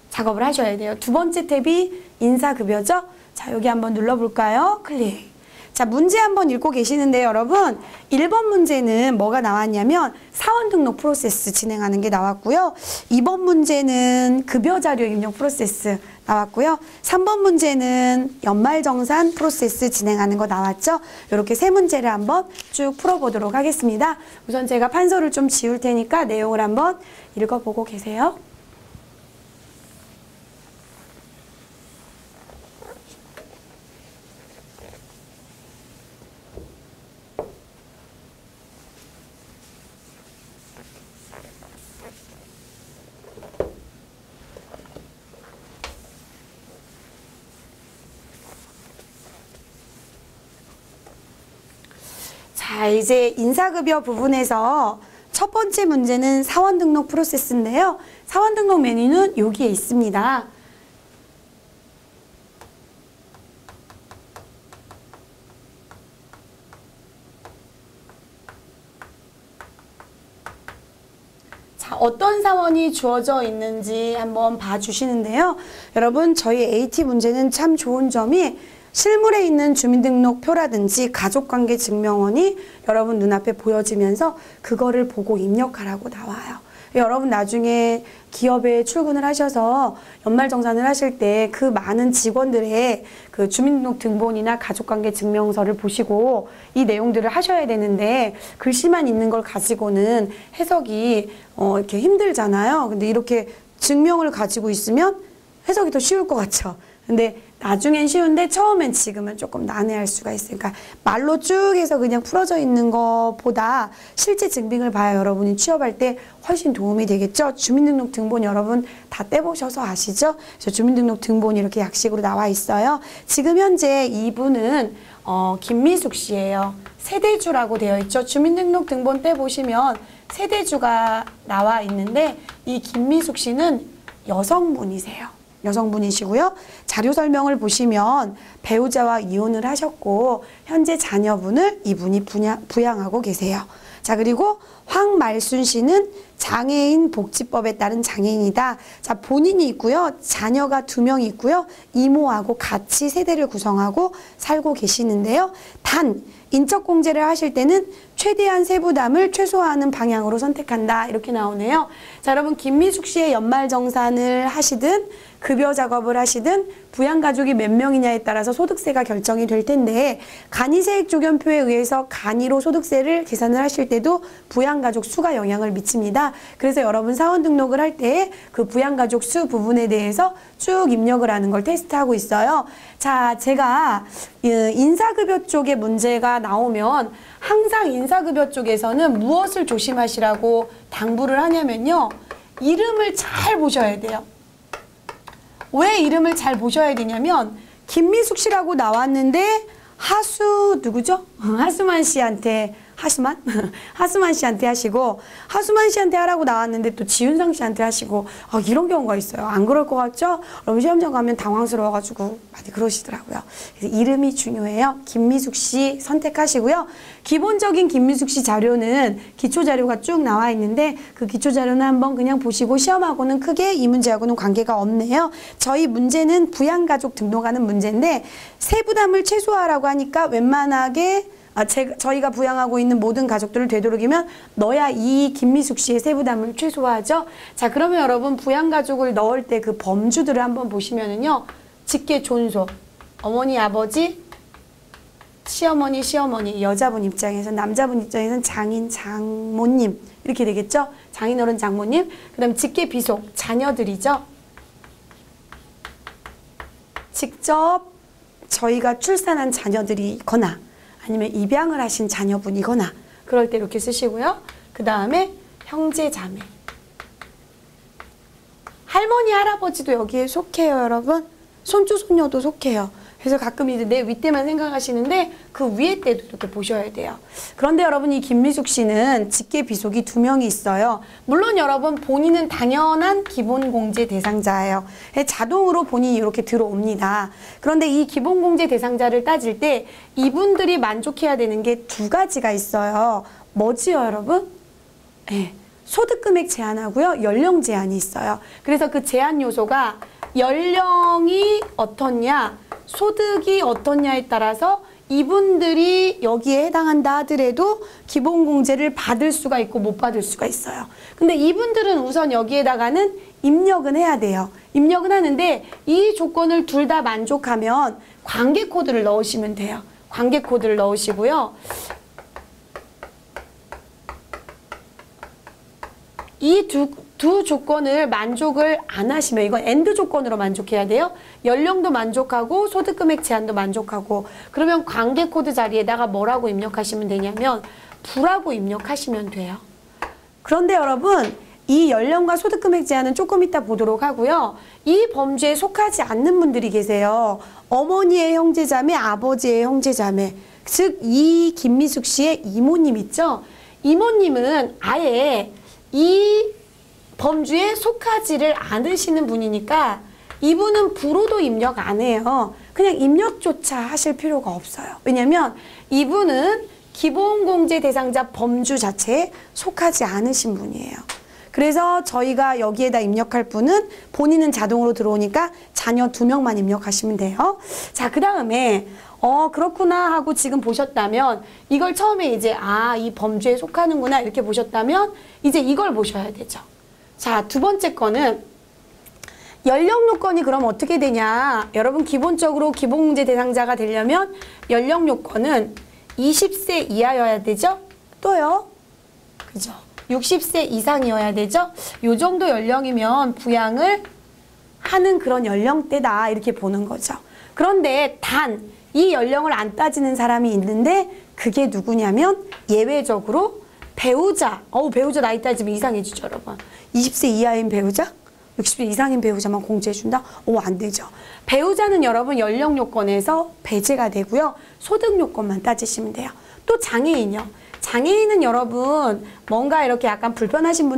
작업을 하셔야 돼요. 두 번째 탭이 인사급여죠. 자, 여기 한번 눌러볼까요? 클릭. 자, 문제 한번 읽고 계시는데요, 여러분. 1번 문제는 뭐가 나왔냐면 사원 등록 프로세스 진행하는 게 나왔고요. 2번 문제는 급여 자료 입력 프로세스 나왔고요. 3번 문제는 연말정산 프로세스 진행하는 거 나왔죠. 이렇게 세 문제를 한번 쭉 풀어보도록 하겠습니다. 우선 제가 판서를 좀 지울 테니까 내용을 한번 읽어보고 계세요. 자, 이제 인사급여 부분에서 첫 번째 문제는 사원 등록 프로세스인데요. 사원 등록 메뉴는 여기에 있습니다. 자, 어떤 사원이 주어져 있는지 한번 봐주시는데요. 여러분, 저희 AT 문제는 참 좋은 점이 실물에 있는 주민등록표라든지 가족관계 증명원이 여러분 눈앞에 보여지면서 그거를 보고 입력하라고 나와요. 여러분 나중에 기업에 출근을 하셔서 연말정산을 하실 때 그 많은 직원들의 그 주민등록 등본이나 가족관계 증명서를 보시고 이 내용들을 하셔야 되는데 글씨만 있는 걸 가지고는 해석이 이렇게 힘들잖아요. 근데 이렇게 증명을 가지고 있으면 해석이 더 쉬울 것 같죠. 근데 나중엔 쉬운데 처음엔 지금은 조금 난해할 수가 있으니까 말로 쭉 해서 그냥 풀어져 있는 것보다 실제 증빙을 봐야 여러분이 취업할 때 훨씬 도움이 되겠죠. 주민등록등본 여러분 다 떼보셔서 아시죠? 그래서 주민등록등본이 이렇게 약식으로 나와 있어요. 지금 현재 이분은 김미숙 씨예요. 세대주라고 되어 있죠. 주민등록등본 떼보시면 세대주가 나와 있는데 이 김미숙 씨는 여성분이세요. 여성분이시고요. 자료 설명을 보시면 배우자와 이혼을 하셨고 현재 자녀분을 이분이 부양하고 계세요. 자, 그리고 황말순 씨는 장애인 복지법에 따른 장애인이다. 자, 본인이 있고요. 자녀가 2명이 있고요. 이모하고 같이 세대를 구성하고 살고 계시는데요. 단 인적공제를 하실 때는 최대한 세부담을 최소화하는 방향으로 선택한다. 이렇게 나오네요. 자, 여러분 김미숙 씨의 연말정산을 하시든 급여 작업을 하시든 부양가족이 몇 명이냐에 따라서 소득세가 결정이 될 텐데 간이세액조견표에 의해서 간이로 소득세를 계산을 하실 때도 부양가족 수가 영향을 미칩니다. 그래서 여러분 사원 등록을 할 때 그 부양가족 수 부분에 대해서 쭉 입력을 하는 걸 테스트하고 있어요. 자, 제가 인사급여 쪽에 문제가 나오면 항상 인사급여 쪽에서는 무엇을 조심하시라고 당부를 하냐면요. 이름을 잘 보셔야 돼요. 왜 이름을 잘 보셔야 되냐면 김미숙 씨라고 나왔는데 하수 누구죠? 하수만 씨한테 하수만 씨한테 하시고 하수만 씨한테 하라고 나왔는데 또 지윤상 씨한테 하시고 이런 경우가 있어요. 안 그럴 것 같죠? 여러분 시험장 가면 당황스러워가지고 많이 그러시더라고요. 그래서 이름이 중요해요. 김미숙 씨 선택하시고요. 기본적인 김미숙 씨 자료는 기초 자료가 쭉 나와 있는데 그 기초 자료는 한번 그냥 보시고 시험하고는 크게 이 문제하고는 관계가 없네요. 저희 문제는 부양가족 등록하는 문제인데 세부담을 최소화하라고 하니까 웬만하게 저희가 부양하고 있는 모든 가족들을 되도록이면 넣어야 이 김미숙 씨의 세부담을 최소화하죠. 자, 그러면 여러분 부양가족을 넣을 때 그 범주들을 한번 보시면은요. 직계 존속, 어머니, 아버지, 시어머니, 시어머니, 여자분 입장에서 남자분 입장에서는 장인, 장모님 이렇게 되겠죠. 장인어른, 장모님. 그 다음 직계 비속, 자녀들이죠. 직접 저희가 출산한 자녀들이거나 아니면 입양을 하신 자녀분이거나 그럴 때 이렇게 쓰시고요. 그 다음에 형제, 자매. 할머니, 할아버지도 여기에 속해요, 여러분. 손주, 손녀도 속해요. 그래서 가끔 이제 내 윗대만 생각하시는데 그 위에 때도 이렇게 보셔야 돼요. 그런데 여러분 이 김미숙 씨는 직계 비속이 2명이 있어요. 물론 여러분 본인은 당연한 기본공제 대상자예요. 자동으로 본인이 이렇게 들어옵니다. 그런데 이 기본공제 대상자를 따질 때 이분들이 만족해야 되는 게 2가지가 있어요. 뭐지요, 여러분? 네. 소득금액 제한하고요. 연령 제한이 있어요. 그래서 그 제한 요소가 연령이 어떻냐, 소득이 어떻냐에 따라서 이분들이 여기에 해당한다 하더라도 기본공제를 받을 수가 있고 못 받을 수가 있어요. 근데 이분들은 우선 여기에다가는 입력은 해야 돼요. 입력은 하는데 이 조건을 둘 다 만족하면 관계 코드를 넣으시면 돼요. 관계 코드를 넣으시고요. 이 두 조건을 만족을 안 하시면 이건 AND 조건으로 만족해야 돼요. 연령도 만족하고 소득금액 제한도 만족하고 그러면 관계 코드 자리에다가 뭐라고 입력하시면 되냐면 부라고 입력하시면 돼요. 그런데 여러분 이 연령과 소득금액 제한은 조금 이따 보도록 하고요. 이 범주에 속하지 않는 분들이 계세요. 어머니의 형제자매, 아버지의 형제자매. 즉 이 김미숙 씨의 이모님 있죠? 이모님은 아예 이 범주에 속하지를 않으시는 분이니까 이분은 부로도 입력 안 해요. 그냥 입력조차 하실 필요가 없어요. 왜냐면 이분은 기본공제 대상자 범주 자체에 속하지 않으신 분이에요. 그래서 저희가 여기에다 입력할 분은 본인은 자동으로 들어오니까 자녀 2명만 입력하시면 돼요. 자, 그 다음에 그렇구나 하고 지금 보셨다면 이걸 처음에 이제 이 범주에 속하는구나 이렇게 보셨다면 이제 이걸 보셔야 되죠. 자, 두 번째 거는 연령 요건이 그럼 어떻게 되냐. 여러분 기본적으로 기본공제 대상자가 되려면 연령 요건은 20세 이하여야 되죠. 또요. 그죠. 60세 이상이어야 되죠. 요 정도 연령이면 부양을 하는 그런 연령대다 이렇게 보는 거죠. 그런데 단 이 연령을 안 따지는 사람이 있는데 그게 누구냐면 예외적으로 배우자. 배우자 나이 따지면 이상해지죠, 여러분. 20세 이하인 배우자? 60세 이상인 배우자만 공제해준다? 안 되죠. 배우자는 여러분 연령 요건에서 배제가 되고요. 소득 요건만 따지시면 돼요. 또 장애인요. 장애인은 여러분 뭔가 이렇게 약간 불편하신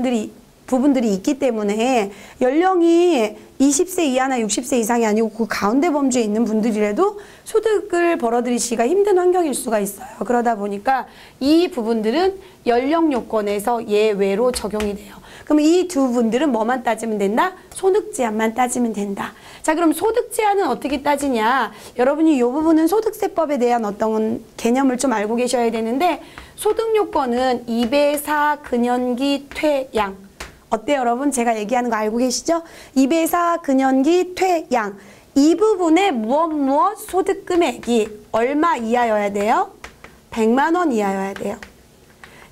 부분들이 있기 때문에 연령이 20세 이하나 60세 이상이 아니고 그 가운데 범주에 있는 분들이라도 소득을 벌어들이시기가 힘든 환경일 수가 있어요. 그러다 보니까 이 부분들은 연령 요건에서 예외로 적용이 돼요. 그럼 이 두 분들은 뭐만 따지면 된다? 소득 제한만 따지면 된다. 자, 그럼 소득 제한은 어떻게 따지냐? 여러분이 이 부분은 소득세법에 대한 어떤 개념을 좀 알고 계셔야 되는데 소득 요건은 2배4 근연기 퇴양. 어때요, 여러분? 제가 얘기하는 거 알고 계시죠? 2배4 근연기 퇴양. 이 부분에 무엇 소득 금액이 얼마 이하여야 돼요? 100만 원 이하여야 돼요.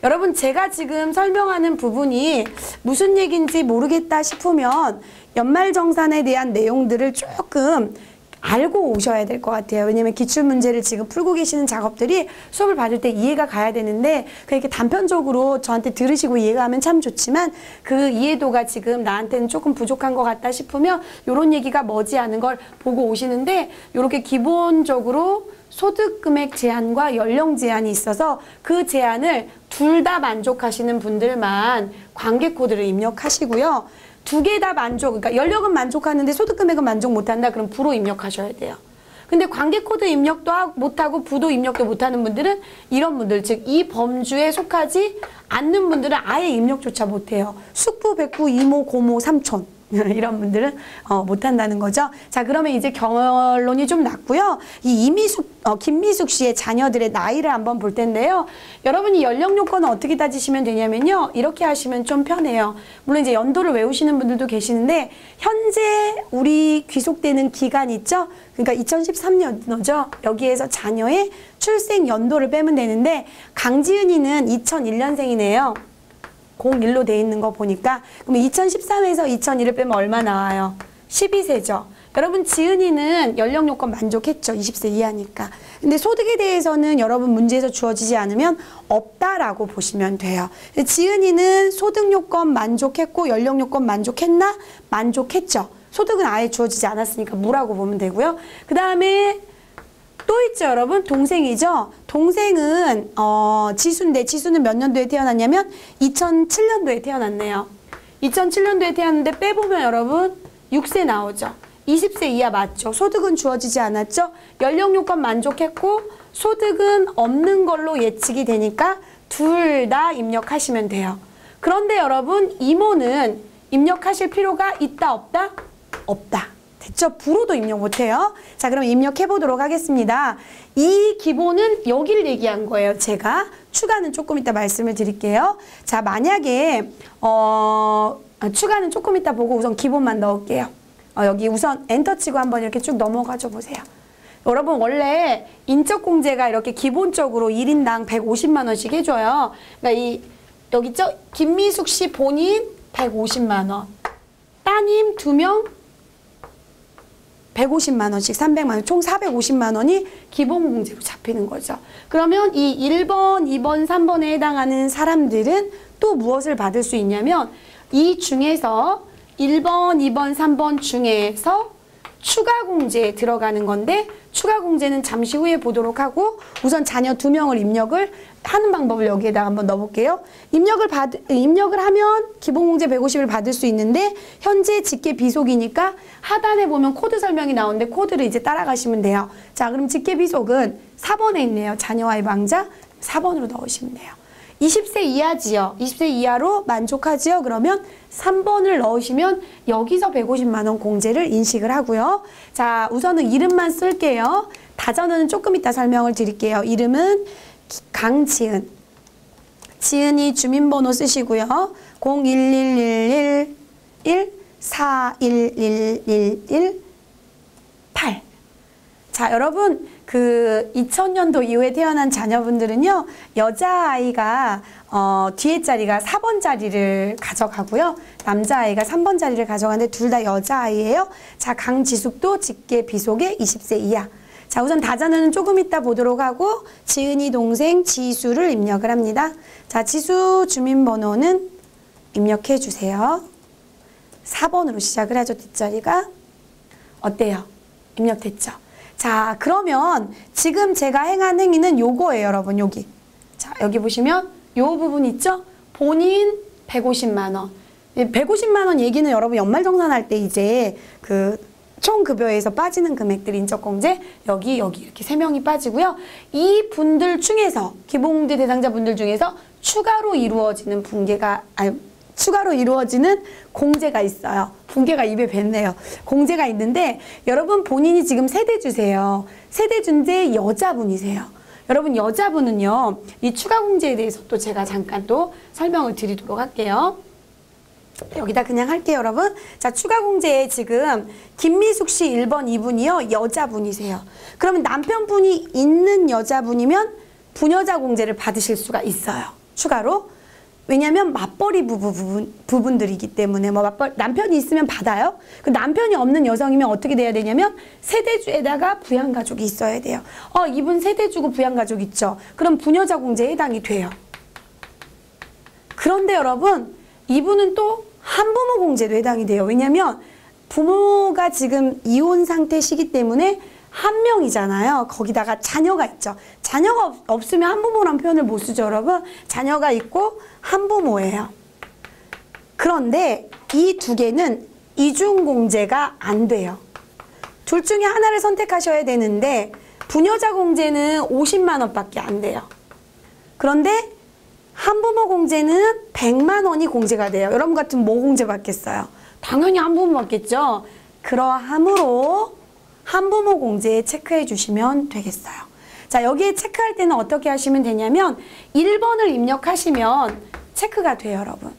여러분 제가 지금 설명하는 부분이 무슨 얘기인지 모르겠다 싶으면 연말정산에 대한 내용들을 조금 알고 오셔야 될 것 같아요. 왜냐면 기출문제를 지금 풀고 계시는 작업들이 수업을 받을 때 이해가 가야 되는데 그렇게 단편적으로 저한테 들으시고 이해가 하면 참 좋지만 그 이해도가 지금 나한테는 조금 부족한 것 같다 싶으면 이런 얘기가 머지않은 걸 보고 오시는데 이렇게 기본적으로 소득금액 제한과 연령 제한이 있어서 그 제한을 둘 다 만족하시는 분들만 관계 코드를 입력하시고요. 두 개 다 만족, 그러니까 연령은 만족하는데 소득금액은 만족 못한다. 그럼 부로 입력하셔야 돼요. 근데 관계 코드 입력도 못하고 부도 입력도 못하는 분들은 이런 분들, 즉 이 범주에 속하지 않는 분들은 아예 입력조차 못해요. 숙부, 백부, 이모, 고모, 삼촌. 이런 분들은 못한다는 거죠. 자, 그러면 이제 결론이 좀 났고요. 이 김미숙 씨의 자녀들의 나이를 한번 볼 텐데요. 여러분이 연령 요건은 어떻게 따지시면 되냐면요. 이렇게 하시면 좀 편해요. 물론 이제 연도를 외우시는 분들도 계시는데 현재 우리 귀속되는 기간 있죠? 그러니까 2013년도죠. 여기에서 자녀의 출생 연도를 빼면 되는데 강지은이는 2001년생이네요. 01로 돼 있는 거 보니까 그럼 2013에서 2001을 빼면 얼마 나와요? 12세죠. 여러분 지은이는 연령 요건 만족했죠. 20세 이하니까. 근데 소득에 대해서는 여러분 문제에서 주어지지 않으면 없다라고 보시면 돼요. 지은이는 소득 요건 만족했고 연령 요건 만족했나? 만족했죠. 소득은 아예 주어지지 않았으니까 무라고 보면 되고요. 그 다음에 또 있죠, 여러분. 동생이죠. 동생은 지수인데 지수는 몇 년도에 태어났냐면 2007년도에 태어났네요. 2007년도에 태어났는데 빼보면 여러분 6세 나오죠. 20세 이하 맞죠. 소득은 주어지지 않았죠. 연령 요건 만족했고 소득은 없는 걸로 예측이 되니까 둘 다 입력하시면 돼요. 그런데 여러분 이모는 입력하실 필요가 있다 없다? 없다. 됐죠? 부로도 입력 못해요. 자, 그럼 입력해 보도록 하겠습니다. 이 기본은 여기를 얘기한 거예요. 제가 추가는 조금 이따 말씀을 드릴게요. 자, 만약에 추가는 조금 이따 보고 우선 기본만 넣을게요. 여기 우선 엔터 치고 한번 이렇게 쭉 넘어가줘 보세요. 여러분 원래 인적공제가 이렇게 기본적으로 1인당 150만 원씩 해줘요. 그러니까 여기 있죠? 김미숙 씨 본인 150만 원, 따님 2명 150만 원씩 300만 원, 총 450만 원이 기본공제로 잡히는 거죠. 그러면 이 1번, 2번, 3번에 해당하는 사람들은 또 무엇을 받을 수 있냐면 이 중에서 1번, 2번, 3번 중에서 추가 공제에 들어가는 건데 추가 공제는 잠시 후에 보도록 하고 우선 자녀 2명을 입력을 하는 방법을 여기에다 한번 넣어볼게요. 입력을 하면 기본공제 150을 받을 수 있는데 현재 직계 비속이니까 하단에 보면 코드 설명이 나오는데 코드를 이제 따라가시면 돼요. 자, 그럼 직계 비속은 4번에 있네요. 자녀와의 방자 4번으로 넣으시면 돼요. 20세 이하지요. 20세 이하로 만족하지요. 그러면 3번을 넣으시면 여기서 150만 원 공제를 인식을 하고요. 자, 우선은 이름만 쓸게요. 다전은 조금 이따 설명을 드릴게요. 이름은 강지은. 지은이 주민번호 쓰시고요. 01111141111 자, 여러분 그 2000년도 이후에 태어난 자녀분들은요. 여자아이가 뒤에 자리가 4번 자리를 가져가고요. 남자아이가 3번 자리를 가져가는데 둘 다 여자아이예요. 자, 강지숙도 직계 비속의 20세 이하. 자, 우선 다자는 조금 이따 보도록 하고 지은이 동생 지수를 입력을 합니다. 자, 지수 주민번호는 입력해 주세요. 4번으로 시작을 하죠. 뒷자리가. 어때요? 입력됐죠? 자, 그러면 지금 제가 행한 행위는 요거예요, 여러분. 여기. 자, 여기 보시면 요 부분 있죠? 본인 150만 원. 150만 원 얘기는 여러분 연말정산할 때 이제 그 총급여에서 빠지는 금액들 인적공제 여기 이렇게 3명이 빠지고요. 이 분들 중에서 기본공제 대상자분들 중에서 추가로 이루어지는 추가로 이루어지는 공제가 있어요. 분개가 입에 뱉네요. 공제가 있는데 여러분 본인이 지금 세대주세요. 세대주인데 여자분이세요. 여러분 여자분은요. 이 추가 공제에 대해서 또 제가 잠깐 또 설명을 드리도록 할게요. 여기다 그냥 할게요, 여러분. 자, 추가 공제에 지금 김미숙 씨 1번, 2분이요. 여자분이세요. 그러면 남편분이 있는 여자분이면 부녀자 공제를 받으실 수가 있어요. 추가로. 왜냐면 맞벌이 부분들이기 때문에 남편이 있으면 받아요. 그 남편이 없는 여성이면 어떻게 돼야 되냐면 세대주에다가 부양가족이 있어야 돼요. 이분 세대주고 부양가족 있죠. 그럼 부녀자 공제에 해당이 돼요. 그런데 여러분 이분은 또 한부모 공제도 해당이 돼요. 왜냐면 부모가 지금 이혼 상태시기 때문에 한 명이잖아요. 거기다가 자녀가 있죠. 자녀가 없으면 한부모란 표현을 못 쓰죠, 여러분. 자녀가 있고 한부모예요. 그런데 이 두 개는 이중공제가 안 돼요. 둘 중에 하나를 선택하셔야 되는데 부녀자 공제는 50만 원밖에 안 돼요. 그런데 한부모 공제는 100만 원이 공제가 돼요. 여러분 같으면 뭐 공제 받겠어요? 당연히 한부모 받겠죠. 그러하므로 한부모 공제에 체크해 주시면 되겠어요. 자, 여기에 체크할 때는 어떻게 하시면 되냐면 1번을 입력하시면 체크가 돼요, 여러분.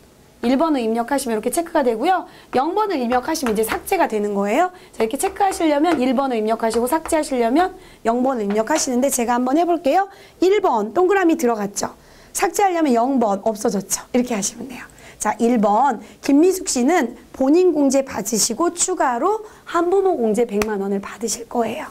1번을 입력하시면 이렇게 체크가 되고요. 0번을 입력하시면 이제 삭제가 되는 거예요. 자, 이렇게 체크하시려면 1번을 입력하시고 삭제하시려면 0번을 입력하시는데 제가 한번 해볼게요. 1번 동그라미 들어갔죠. 삭제하려면 0번 없어졌죠. 이렇게 하시면 돼요. 자, 1번 김미숙 씨는 본인 공제 받으시고 추가로 한부모 공제 100만 원을 받으실 거예요.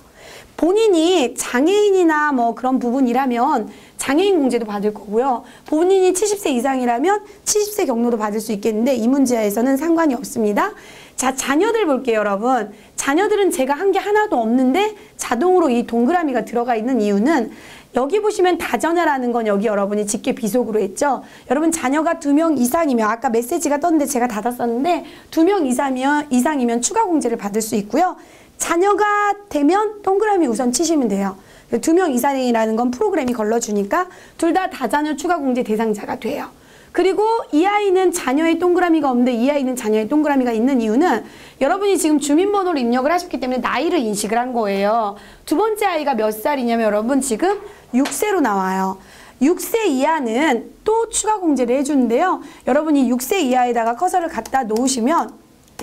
본인이 장애인이나 뭐 그런 부분이라면 장애인 공제도 받을 거고요. 본인이 70세 이상이라면 70세 경로도 받을 수 있겠는데 이 문제에서는 상관이 없습니다. 자, 자녀들 볼게요, 여러분. 자녀들은 제가 한 게 하나도 없는데 자동으로 이 동그라미가 들어가 있는 이유는 여기 보시면 다자녀라는 건 여기 여러분이 직계 비속으로 했죠. 여러분 자녀가 2명 이상이면 아까 메시지가 떴는데 제가 닫았었는데 2명 이상이면 추가 공제를 받을 수 있고요. 자녀가 되면 동그라미 우선 치시면 돼요. 2명 이상이라는 건 프로그램이 걸러주니까 둘 다 다자녀 추가 공제 대상자가 돼요. 그리고 이 아이는 자녀의 동그라미가 없는데 이 아이는 자녀의 동그라미가 있는 이유는 여러분이 지금 주민번호를 입력을 하셨기 때문에 나이를 인식을 한 거예요. 두 번째 아이가 몇 살이냐면 여러분 지금 6세로 나와요. 6세 이하는 또 추가 공제를 해주는데요. 여러분이 6세 이하에다가 커서를 갖다 놓으시면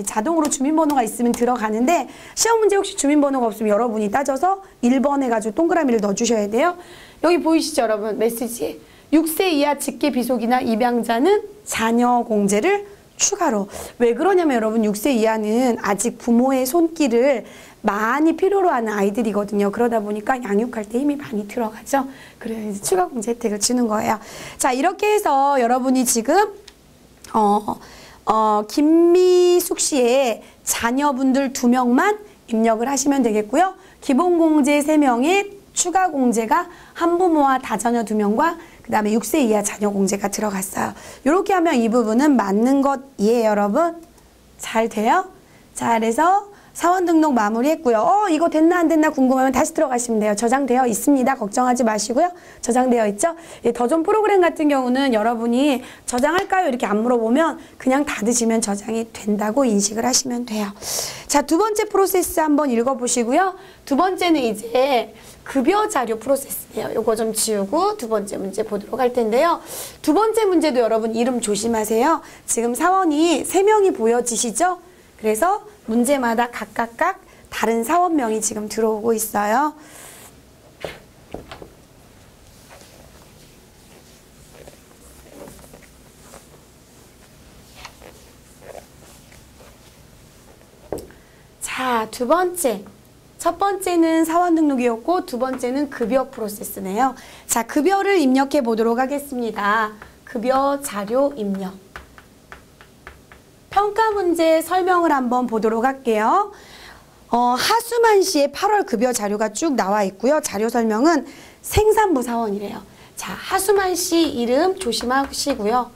자동으로 주민번호가 있으면 들어가는데 시험 문제 혹시 주민번호가 없으면 여러분이 따져서 1번 해가지고 동그라미를 넣어주셔야 돼요. 여기 보이시죠 여러분 메시지 6세 이하 직계 비속이나 입양자는 자녀 공제를 추가로. 왜 그러냐면 여러분 6세 이하는 아직 부모의 손길을 많이 필요로 하는 아이들이거든요. 그러다 보니까 양육할 때 힘이 많이 들어가죠. 그래서 이제 추가 공제 혜택을 주는 거예요. 자, 이렇게 해서 여러분이 지금 김미숙 씨의 자녀분들 2명만 입력을 하시면 되겠고요. 기본 공제 3명에 추가 공제가 한부모와 다자녀 2명과 그 다음에 6세 이하 자녀 공제가 들어갔어요. 이렇게 하면 이 부분은 맞는 것이에요, 여러분. 잘 돼요? 자, 그래서 사원 등록 마무리했고요. 이거 됐나 안 됐나 궁금하면 다시 들어가시면 돼요. 저장되어 있습니다. 걱정하지 마시고요. 저장되어 있죠? 더존 프로그램 같은 경우는 여러분이 저장할까요? 이렇게 안 물어보면 그냥 닫으시면 저장이 된다고 인식을 하시면 돼요. 자, 두 번째 프로세스 한번 읽어보시고요. 두 번째는 이제 급여 자료 프로세스예요. 요거 좀 지우고 두 번째 문제 보도록 할 텐데요. 두 번째 문제도 여러분 이름 조심하세요. 지금 사원이 3명이 보여지시죠? 그래서 문제마다 각각 다른 사원명이 지금 들어오고 있어요. 자, 두 번째. 첫 번째는 사원 등록이었고 두 번째는 급여 프로세스네요. 자, 급여를 입력해 보도록 하겠습니다. 급여 자료 입력. 평가 문제 설명을 한번 보도록 할게요. 하수만 씨의 8월 급여 자료가 쭉 나와 있고요. 자료 설명은 생산부 사원이래요. 자, 하수만 씨 이름 조심하시고요.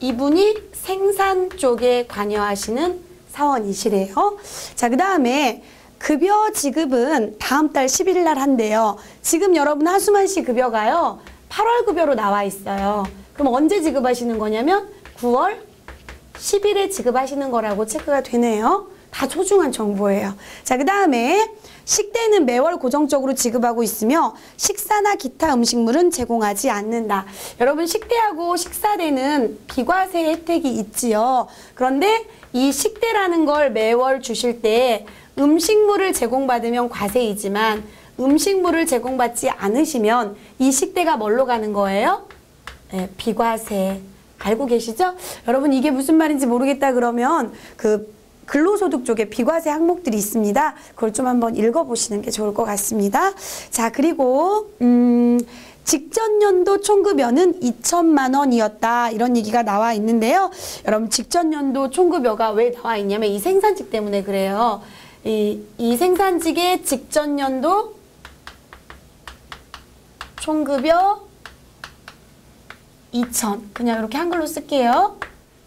이분이 생산 쪽에 관여하시는 사원이시래요. 자, 그 다음에 급여 지급은 다음 달 11일 날 한대요. 지금 여러분 하수만 씨 급여가요. 8월 급여로 나와 있어요. 그럼 언제 지급하시는 거냐면 9월 10일에 지급하시는 거라고 체크가 되네요. 다 소중한 정보예요. 자, 그 다음에 식대는 매월 고정적으로 지급하고 있으며 식사나 기타 음식물은 제공하지 않는다. 여러분 식대하고 식사대는 비과세 혜택이 있지요. 그런데 이 식대라는 걸 매월 주실 때 음식물을 제공받으면 과세이지만 음식물을 제공받지 않으시면 이 식대가 뭘로 가는 거예요? 네, 비과세. 알고 계시죠? 여러분 이게 무슨 말인지 모르겠다 그러면 그 근로소득 쪽에 비과세 항목들이 있습니다. 그걸 좀 한번 읽어보시는 게 좋을 것 같습니다. 자, 그리고 직전 연도 총급여는 2천만 원이었다. 이런 얘기가 나와 있는데요. 여러분 직전 연도 총급여가 왜 나와 있냐면 이 생산직 때문에 그래요. 이 생산직의 직전 연도 총급여 2천. 그냥 이렇게 한글로 쓸게요.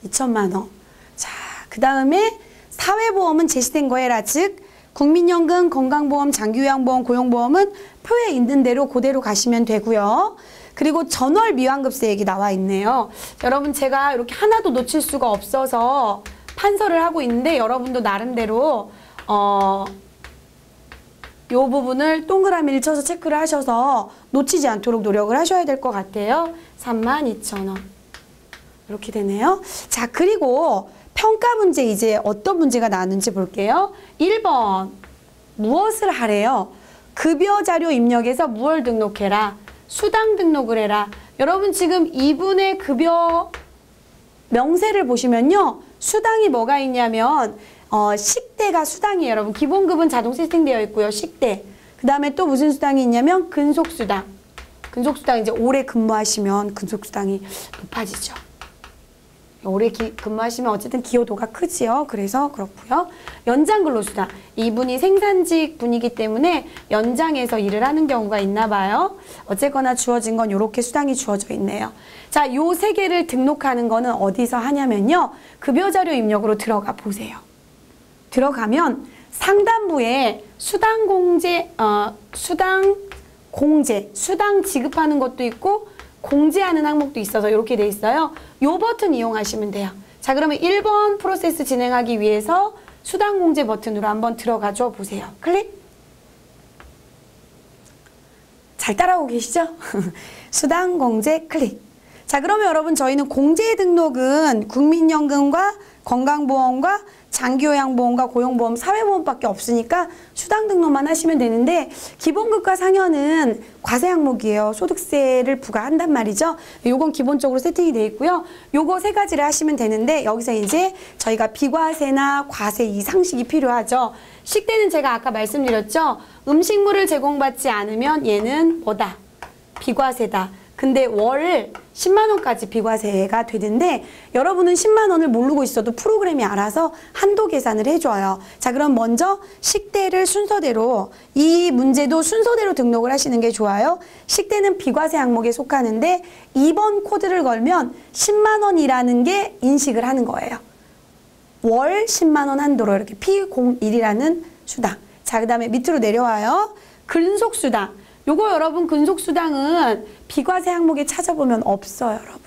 2천만 원. 자, 그 다음에 사회보험은 제시된 거해라. 즉 국민연금, 건강보험, 장기요양보험, 고용보험은 표에 있는 대로 그대로 가시면 되고요. 그리고 전월 미환급세 얘기 나와 있네요. 여러분 제가 이렇게 하나도 놓칠 수가 없어서 판서를 하고 있는데 여러분도 나름대로 요 부분을 동그라미를 쳐서 체크를 하셔서 놓치지 않도록 노력을 하셔야 될 것 같아요. 32,000원. 이렇게 되네요. 자, 그리고 평가 문제 이제 어떤 문제가 나왔는지 볼게요. 1번. 무엇을 하래요? 급여 자료 입력해서 무얼 등록해라. 수당 등록을 해라. 여러분 지금 이분의 급여 명세를 보시면요. 수당이 뭐가 있냐면 식대가 수당이에요. 여러분 기본급은 자동 세팅되어 있고요. 식대. 그 다음에 또 무슨 수당이 있냐면 근속수당. 근속수당 이제 오래 근무하시면 근속수당이 높아지죠. 오래 근무하시면 어쨌든 기여도가 크지요. 그래서 그렇고요. 연장근로수당. 이분이 생산직 분이기 때문에 연장해서 일을 하는 경우가 있나 봐요. 어쨌거나 주어진 건 이렇게 수당이 주어져 있네요. 자, 요 세 개를 등록하는 거는 어디서 하냐면요. 급여자료 입력으로 들어가 보세요. 들어가면 상단부에 수당 지급하는 것도 있고 공제하는 항목도 있어서 이렇게 돼 있어요. 요 버튼 이용하시면 돼요. 자, 그러면 1번 프로세스 진행하기 위해서 수당 공제 버튼으로 한번 들어가 줘 보세요. 클릭. 잘 따라오고 계시죠? 수당 공제 클릭. 자, 그러면 여러분 저희는 공제 등록은 국민연금과 건강보험과 장기요양보험과 고용보험, 사회보험밖에 없으니까 수당 등록만 하시면 되는데 기본급과 상여는 과세 항목이에요. 소득세를 부과한단 말이죠. 요건 기본적으로 세팅이 되어 있고요. 요거 세 가지를 하시면 되는데 여기서 이제 저희가 비과세나 과세 이 상식이 필요하죠. 식대는 제가 아까 말씀드렸죠. 음식물을 제공받지 않으면 얘는 뭐다? 비과세다. 근데 월 10만 원까지 비과세가 되는데 여러분은 10만 원을 모르고 있어도 프로그램이 알아서 한도 계산을 해줘요. 자, 그럼 먼저 식대를 순서대로, 이 문제도 순서대로 등록을 하시는 게 좋아요. 식대는 비과세 항목에 속하는데 2번 코드를 걸면 10만 원이라는 게 인식을 하는 거예요. 월 10만 원 한도로 이렇게 P01이라는 수당. 자, 그 다음에 밑으로 내려와요. 근속수당. 요거 여러분 근속수당은 비과세 항목에 찾아보면 없어요, 여러분.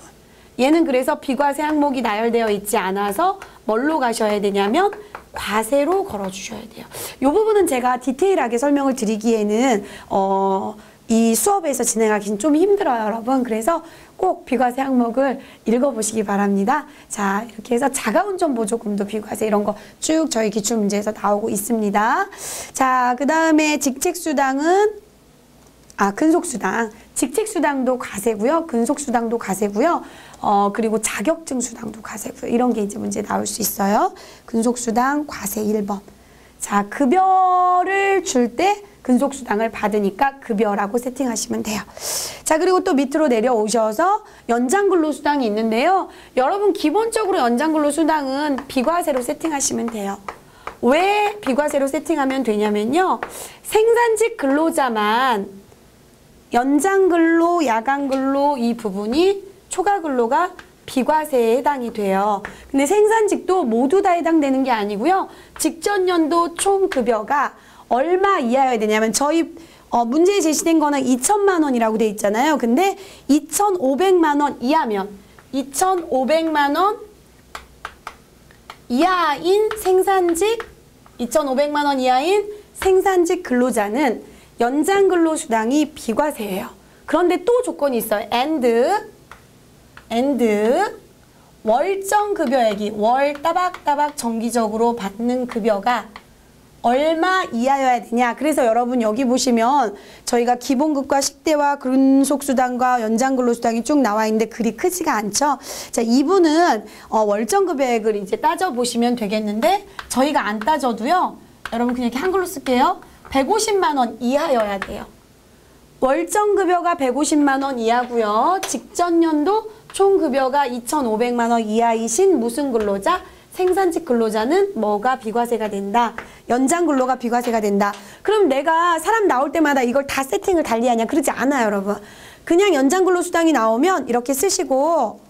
얘는 그래서 비과세 항목이 나열되어 있지 않아서 뭘로 가셔야 되냐면 과세로 걸어주셔야 돼요. 요 부분은 제가 디테일하게 설명을 드리기에는 이 수업에서 진행하기는 좀 힘들어요, 여러분. 그래서 꼭 비과세 항목을 읽어보시기 바랍니다. 자, 이렇게 해서 자가운전 보조금도 비과세 이런 거 쭉 저희 기출문제에서 나오고 있습니다. 자, 그 다음에 직책수당은 근속수당. 직책수당도 과세고요. 근속수당도 과세고요. 그리고 자격증 수당도 과세고요. 이런 게 이제 문제 나올 수 있어요. 근속수당 과세 1번. 자, 급여를 줄 때 근속수당을 받으니까 급여라고 세팅하시면 돼요. 자, 그리고 또 밑으로 내려오셔서 연장근로수당이 있는데요. 여러분 기본적으로 연장근로수당은 비과세로 세팅하시면 돼요. 왜 비과세로 세팅하면 되냐면요. 생산직 근로자만 연장근로, 야간근로 이 부분이 초과근로가 비과세에 해당이 돼요. 근데 생산직도 모두 다 해당되는 게 아니고요. 직전 연도 총급여가 얼마 이하여야 되냐면 저희 문제에 제시된 거는 2천만 원이라고 돼 있잖아요. 근데 2,500만 원 이하면 2,500만 원 이하인 생산직 2,500만 원 이하인 생산직 근로자는 연장근로수당이 비과세예요. 그런데 또 조건이 있어요. and 월정급여액이 월 따박따박 정기적으로 받는 급여가 얼마 이하여야 되냐. 그래서 여러분 여기 보시면 저희가 기본급과 식대와 근속수당과 연장근로수당이 쭉 나와 있는데 글이 크지가 않죠. 자, 이분은 월정급여액을 이제 따져보시면 되겠는데 저희가 안 따져도요. 여러분 그냥 이렇게 한글로 쓸게요. 150만 원 이하여야 돼요. 월정급여가 150만 원 이하고요. 직전 연도 총급여가 2,500만 원 이하이신 무슨 근로자? 생산직 근로자는 뭐가 비과세가 된다? 연장근로가 비과세가 된다. 그럼 내가 사람 나올 때마다 이걸 다 세팅을 달리하냐? 그러지 않아요, 여러분. 그냥 연장근로수당이 나오면 이렇게 쓰시고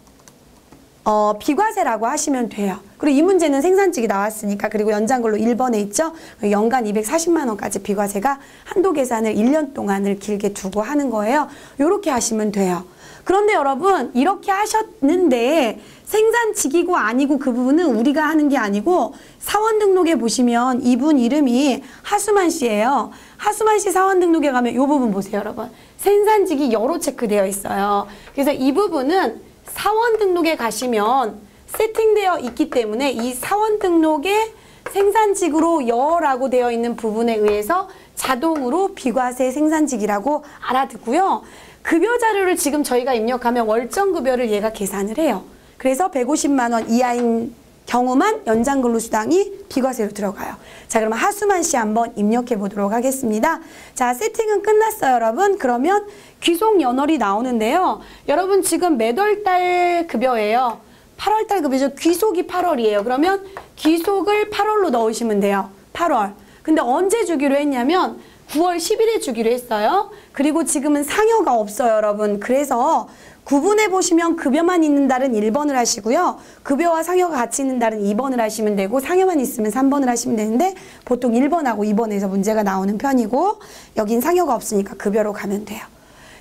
비과세라고 하시면 돼요. 그리고 이 문제는 생산직이 나왔으니까. 그리고 연장근로 1번에 있죠. 연간 240만 원까지 비과세가 한도 계산을 1년 동안을 길게 두고 하는 거예요. 이렇게 하시면 돼요. 그런데 여러분 이렇게 하셨는데 생산직이고 아니고 그 부분은 우리가 하는 게 아니고 사원 등록에 보시면 이분 이름이 하수만 씨예요. 하수만 씨 사원 등록에 가면 이 부분 보세요, 여러분. 생산직이 여로 체크되어 있어요. 그래서 이 부분은 사원 등록에 가시면 세팅되어 있기 때문에 이 사원 등록에 생산직으로 여라고 되어 있는 부분에 의해서 자동으로 비과세 생산직이라고 알아듣고요. 급여 자료를 지금 저희가 입력하면 월정급여를 얘가 계산을 해요. 그래서 150만 원 이하인 경우만 연장근로수당이 비과세로 들어가요. 자, 그러면 하수만 씨 한번 입력해 보도록 하겠습니다. 자, 세팅은 끝났어요, 여러분. 그러면 귀속 연월이 나오는데요. 여러분 지금 몇 월달 급여예요? 8월달 급여죠. 귀속이 8월이에요. 그러면 귀속을 8월로 넣으시면 돼요. 8월. 근데 언제 주기로 했냐면 9월 10일에 주기로 했어요. 그리고 지금은 상여가 없어요, 여러분. 그래서 구분해 보시면 급여만 있는 달은 1번을 하시고요. 급여와 상여가 같이 있는 달은 2번을 하시면 되고 상여만 있으면 3번을 하시면 되는데 보통 1번하고 2번에서 문제가 나오는 편이고 여긴 상여가 없으니까 급여로 가면 돼요.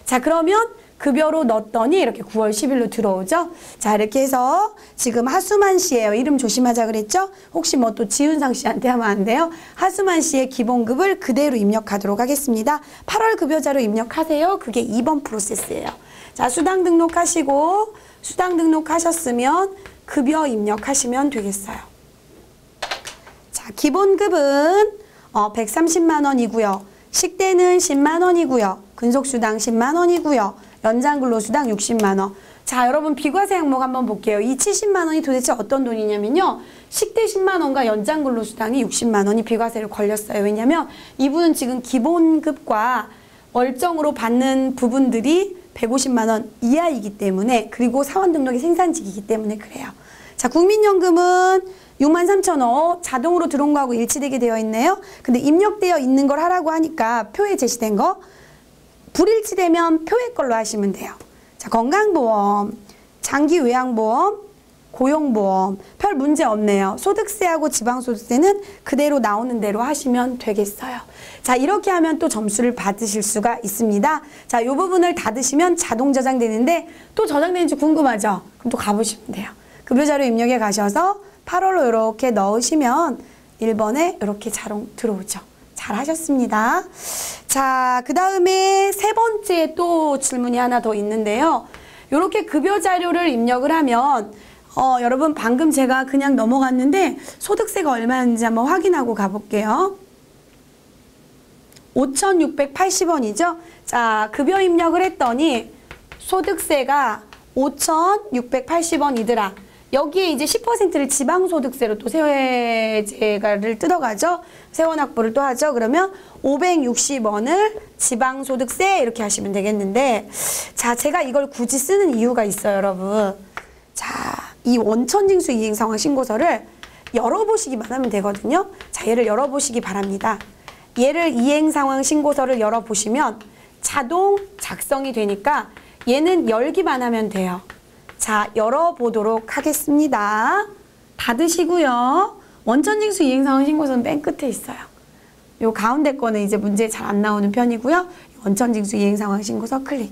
자, 그러면 급여로 넣었더니 이렇게 9월 10일로 들어오죠. 자, 이렇게 해서 지금 하수만 씨예요. 이름 조심하자 그랬죠? 혹시 뭐 또 지윤상 씨한테 하면 안 돼요. 하수만 씨의 기본급을 그대로 입력하도록 하겠습니다. 8월 급여자로 입력하세요. 그게 2번 프로세스예요. 자, 수당 등록하시고 수당 등록하셨으면 급여 입력하시면 되겠어요. 자, 기본급은 130만 원이고요. 식대는 10만 원이고요. 근속수당 10만 원이고요. 연장근로수당 60만 원. 자, 여러분 비과세 항목 한번 볼게요. 이 70만 원이 도대체 어떤 돈이냐면요. 식대 10만 원과 연장근로수당이 60만 원이 비과세를 걸렸어요. 왜냐면 이분은 지금 기본급과 월정으로 받는 부분들이 150만 원 이하이기 때문에, 그리고 사원 등록이 생산직이기 때문에 그래요. 자, 국민연금은 63,000원 자동으로 들어온 거하고 일치되게 되어 있네요. 근데 입력되어 있는 걸 하라고 하니까 표에 제시된 거 불일치되면 표의 걸로 하시면 돼요. 자, 건강보험, 장기요양보험, 고용보험 별 문제 없네요. 소득세하고 지방소득세는 그대로 나오는 대로 하시면 되겠어요. 자, 이렇게 하면 또 점수를 받으실 수가 있습니다. 자, 이 부분을 닫으시면 자동 저장되는데 또 저장되는지 궁금하죠? 그럼 또 가보시면 돼요. 급여자료 입력에 가셔서 8월로 이렇게 넣으시면 1번에 이렇게 자동 들어오죠. 잘 하셨습니다. 자, 그 다음에 세 번째 또 질문이 하나 더 있는데요. 이렇게 급여 자료를 입력을 하면 여러분 방금 제가 그냥 넘어갔는데 소득세가 얼마였는지 한번 확인하고 가볼게요. 5,680원이죠. 자, 급여 입력을 했더니 소득세가 5,680원이더라. 여기에 이제 10%를 지방소득세로 또 세외제가를 뜯어가죠. 세원확보를 또 하죠. 그러면 560원을 지방소득세 이렇게 하시면 되겠는데, 자, 제가 이걸 굳이 쓰는 이유가 있어요, 여러분. 자, 이 원천징수 이행상황 신고서를 열어보시기만 하면 되거든요. 자, 얘를 열어보시기 바랍니다. 얘를 이행상황 신고서를 열어보시면 자동 작성이 되니까 얘는 열기만 하면 돼요. 자, 열어보도록 하겠습니다. 닫으시고요. 원천징수 이행상황 신고서는 맨 끝에 있어요. 요 가운데 거는 이제 문제 잘 안 나오는 편이고요. 원천징수 이행상황 신고서 클릭.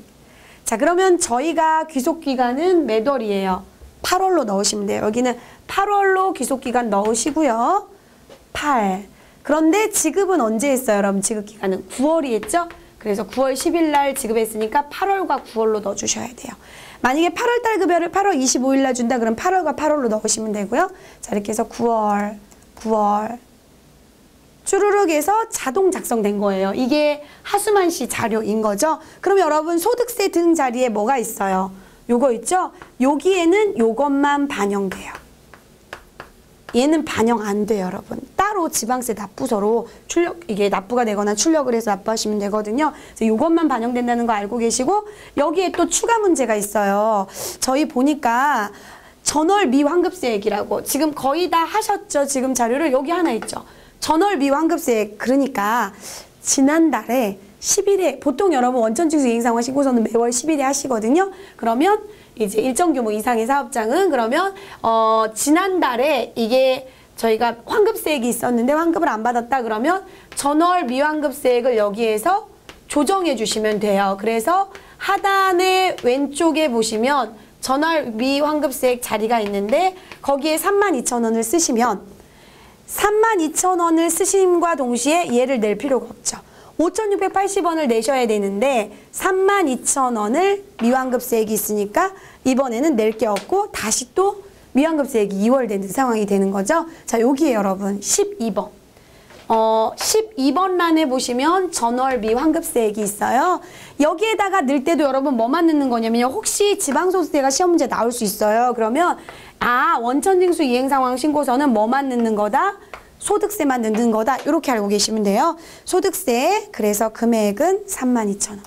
자, 그러면 저희가 귀속기간은 몇 월이에요? 8월로 넣으시면 돼요. 여기는 8월로 귀속기간 넣으시고요. 8. 그런데 지급은 언제 했어요? 여러분 지급기간은 9월이 했죠? 그래서 9월 10일 날 지급했으니까 8월과 9월로 넣어주셔야 돼요. 만약에 8월달 급여를 8월 25일 날 준다 그럼 8월과 8월로 넣으시면 되고요. 자, 이렇게 해서 9월 쭈루룩 해서 자동 작성된 거예요. 이게 하수만 씨 자료인 거죠. 그럼 여러분 소득세 등 자리에 뭐가 있어요? 요거 있죠? 여기에는 요것만 반영돼요. 얘는 반영 안 돼요, 여러분. 따로 지방세 납부서로 이게 납부가 되거나 출력을 해서 납부하시면 되거든요. 그래서 이것만 반영된다는 거 알고 계시고, 여기에 또 추가 문제가 있어요. 저희 보니까 전월 미환급세액이라고 지금 거의 다 하셨죠? 지금 자료를 여기 하나 있죠. 전월 미환급세액. 그러니까 지난달에 10일에 보통 여러분 원천징수 이행상황 신고서는 매월 10일에 하시거든요. 그러면 이제 일정 규모 이상의 사업장은 그러면 지난달에 이게 저희가 환급세액이 있었는데 환급을 안 받았다 그러면 전월 미환급세액을 여기에서 조정해 주시면 돼요. 그래서 하단의 왼쪽에 보시면 전월 미환급세액 자리가 있는데 거기에 32,000원을 쓰시면 32,000원을 쓰심과 동시에 얘를 낼 필요가 없죠. 5,680원을 내셔야 되는데 32,000원을 미환급세액이 있으니까 이번에는 낼 게 없고 다시 또 미환급세액이 2월 되는 상황이 되는 거죠. 자, 여기에 여러분 12번 12번 란에 보시면 전월 미환급세액이 있어요. 여기에다가 넣을 때도 여러분 뭐만 넣는 거냐면요. 혹시 지방소득세가 시험 문제 나올 수 있어요. 그러면 원천징수 이행상황 신고서는 뭐만 넣는 거다? 소득세만 넣는 거다. 이렇게 알고 계시면 돼요. 소득세, 그래서 금액은 32,000원.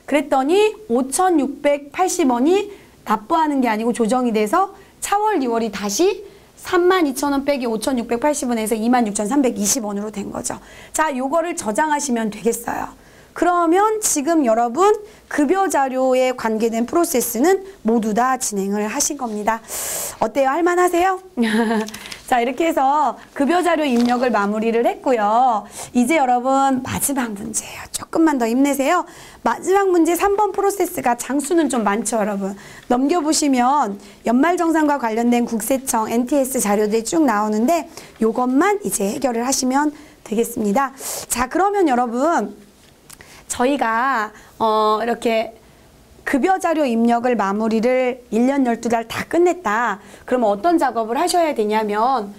그랬더니 5,680원이 납부하는 게 아니고 조정이 돼서 4월, 2월이 다시 32,000원 빼기 5,680원에서 26,320원으로 된 거죠. 자, 요거를 저장하시면 되겠어요. 그러면 지금 여러분 급여 자료에 관계된 프로세스는 모두 다 진행을 하신 겁니다. 어때요? 할만하세요? 자, 이렇게 해서 급여 자료 입력을 마무리를 했고요. 이제 여러분 마지막 문제예요. 조금만 더 힘내세요. 마지막 문제 3번 프로세스가 장수는 좀 많죠, 여러분. 넘겨보시면 연말정산과 관련된 국세청, NTS 자료들이 쭉 나오는데 요것만 이제 해결을 하시면 되겠습니다. 자, 그러면 여러분 저희가 이렇게 급여 자료 입력을 마무리를 1년 12달 다 끝냈다. 그러면 어떤 작업을 하셔야 되냐면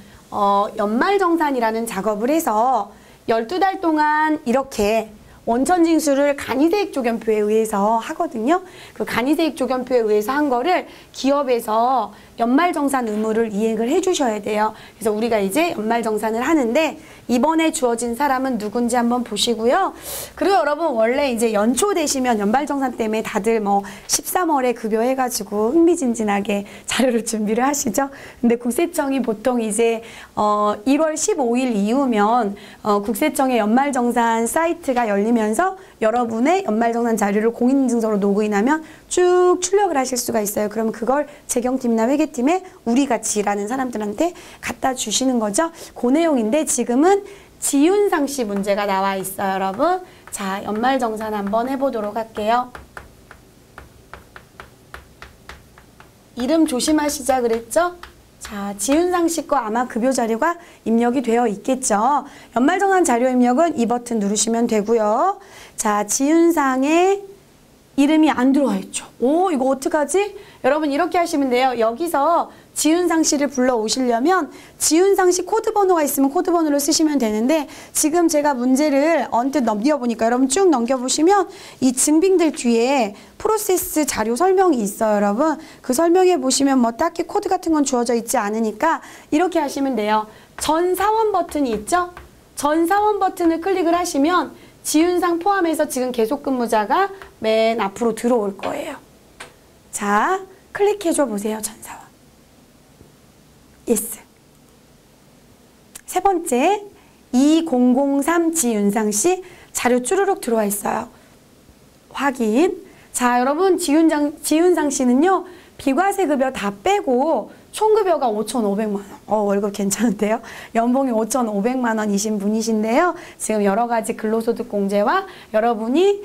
연말정산이라는 작업을 해서 12달 동안 이렇게 원천징수를 간이세액조견표에 의해서 하거든요. 그 간이세액조견표에 의해서 한 거를 기업에서 연말정산 의무를 이행을 해주셔야 돼요. 그래서 우리가 이제 연말정산을 하는데 이번에 주어진 사람은 누군지 한번 보시고요. 그리고 여러분 원래 이제 연초 되시면 연말정산 때문에 다들 뭐 13월에 급여 해가지고 흥미진진하게 자료를 준비를 하시죠. 근데 국세청이 보통 이제 1월 15일 이후면 국세청의 연말정산 사이트가 열리면서 여러분의 연말정산 자료를 공인인증서로 로그인하면 쭉 출력을 하실 수가 있어요. 그러면 그걸 재경팀이나 회계팀에 우리같이 일하는 사람들한테 갖다 주시는 거죠. 그 내용인데 지금은 지윤상 씨 문제가 나와 있어요, 여러분. 자, 연말정산 한번 해보도록 할게요. 이름 조심하시자 그랬죠? 자, 지윤상 씨 거 아마 급여 자료가 입력이 되어 있겠죠. 연말정산 자료 입력은 이 버튼 누르시면 되고요. 자, 지윤상의 이름이 안 들어와 있죠. 오, 이거 어떡하지? 여러분 이렇게 하시면 돼요. 여기서 지윤상 씨를 불러오시려면 지윤상 씨 코드 번호가 있으면 코드 번호를 쓰시면 되는데 지금 제가 문제를 언뜻 넘겨보니까 여러분 쭉 넘겨보시면 이 증빙들 뒤에 프로세스 자료 설명이 있어요, 여러분. 그 설명해 보시면 뭐 딱히 코드 같은 건 주어져 있지 않으니까 이렇게 하시면 돼요. 전 사원 버튼이 있죠? 전 사원 버튼을 클릭을 하시면 지윤상 포함해서 지금 계속근무자가 맨 앞으로 들어올 거예요. 자, 클릭해줘 보세요, 전사원. 예스. 세 번째, 2003 지윤상 씨 자료 쭈루룩 들어와 있어요. 확인. 자, 여러분 지윤상 씨는요, 비과세 급여 다 빼고 총급여가 5,500만 원. 월급 괜찮은데요? 연봉이 5,500만 원이신 분이신데요. 지금 여러 가지 근로소득 공제와 여러분이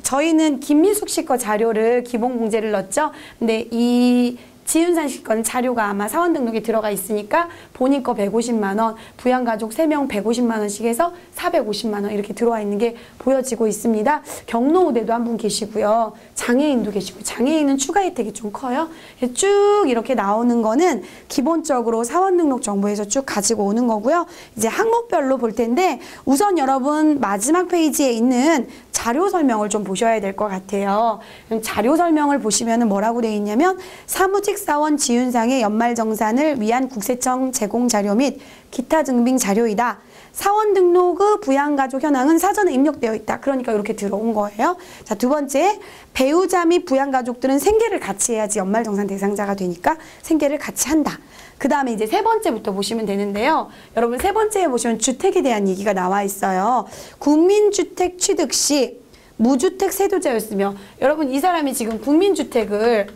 저희는 김미숙 씨 거 자료를 기본 공제를 넣었죠. 근데 이 지윤상 씨 건 자료가 아마 사원 등록에 들어가 있으니까 본인 거 150만 원, 부양가족 3명 150만 원씩 해서 450만 원 이렇게 들어와 있는 게 보여지고 있습니다. 경로우대도 한 분 계시고요. 장애인도 계시고 장애인은 추가 혜택이 좀 커요. 쭉 이렇게 나오는 거는 기본적으로 사원 등록 정보에서 쭉 가지고 오는 거고요. 이제 항목별로 볼 텐데 우선 여러분 마지막 페이지에 있는 자료 설명을 좀 보셔야 될 것 같아요. 자료 설명을 보시면 뭐라고 되어 있냐면 사무직 사원 지윤상의 연말정산을 위한 국세청 제공 자료 및 기타 증빙 자료이다. 사원 등록의 부양가족 현황은 사전에 입력되어 있다. 그러니까 이렇게 들어온 거예요. 자, 두 번째, 배우자 및 부양가족들은 생계를 같이 해야지 연말정산 대상자가 되니까 생계를 같이 한다. 그 다음에 이제 세 번째부터 보시면 되는데요. 여러분 세 번째에 보시면 주택에 대한 얘기가 나와 있어요. 국민주택 취득 시 무주택 세도자였으며 여러분 이 사람이 지금 국민주택을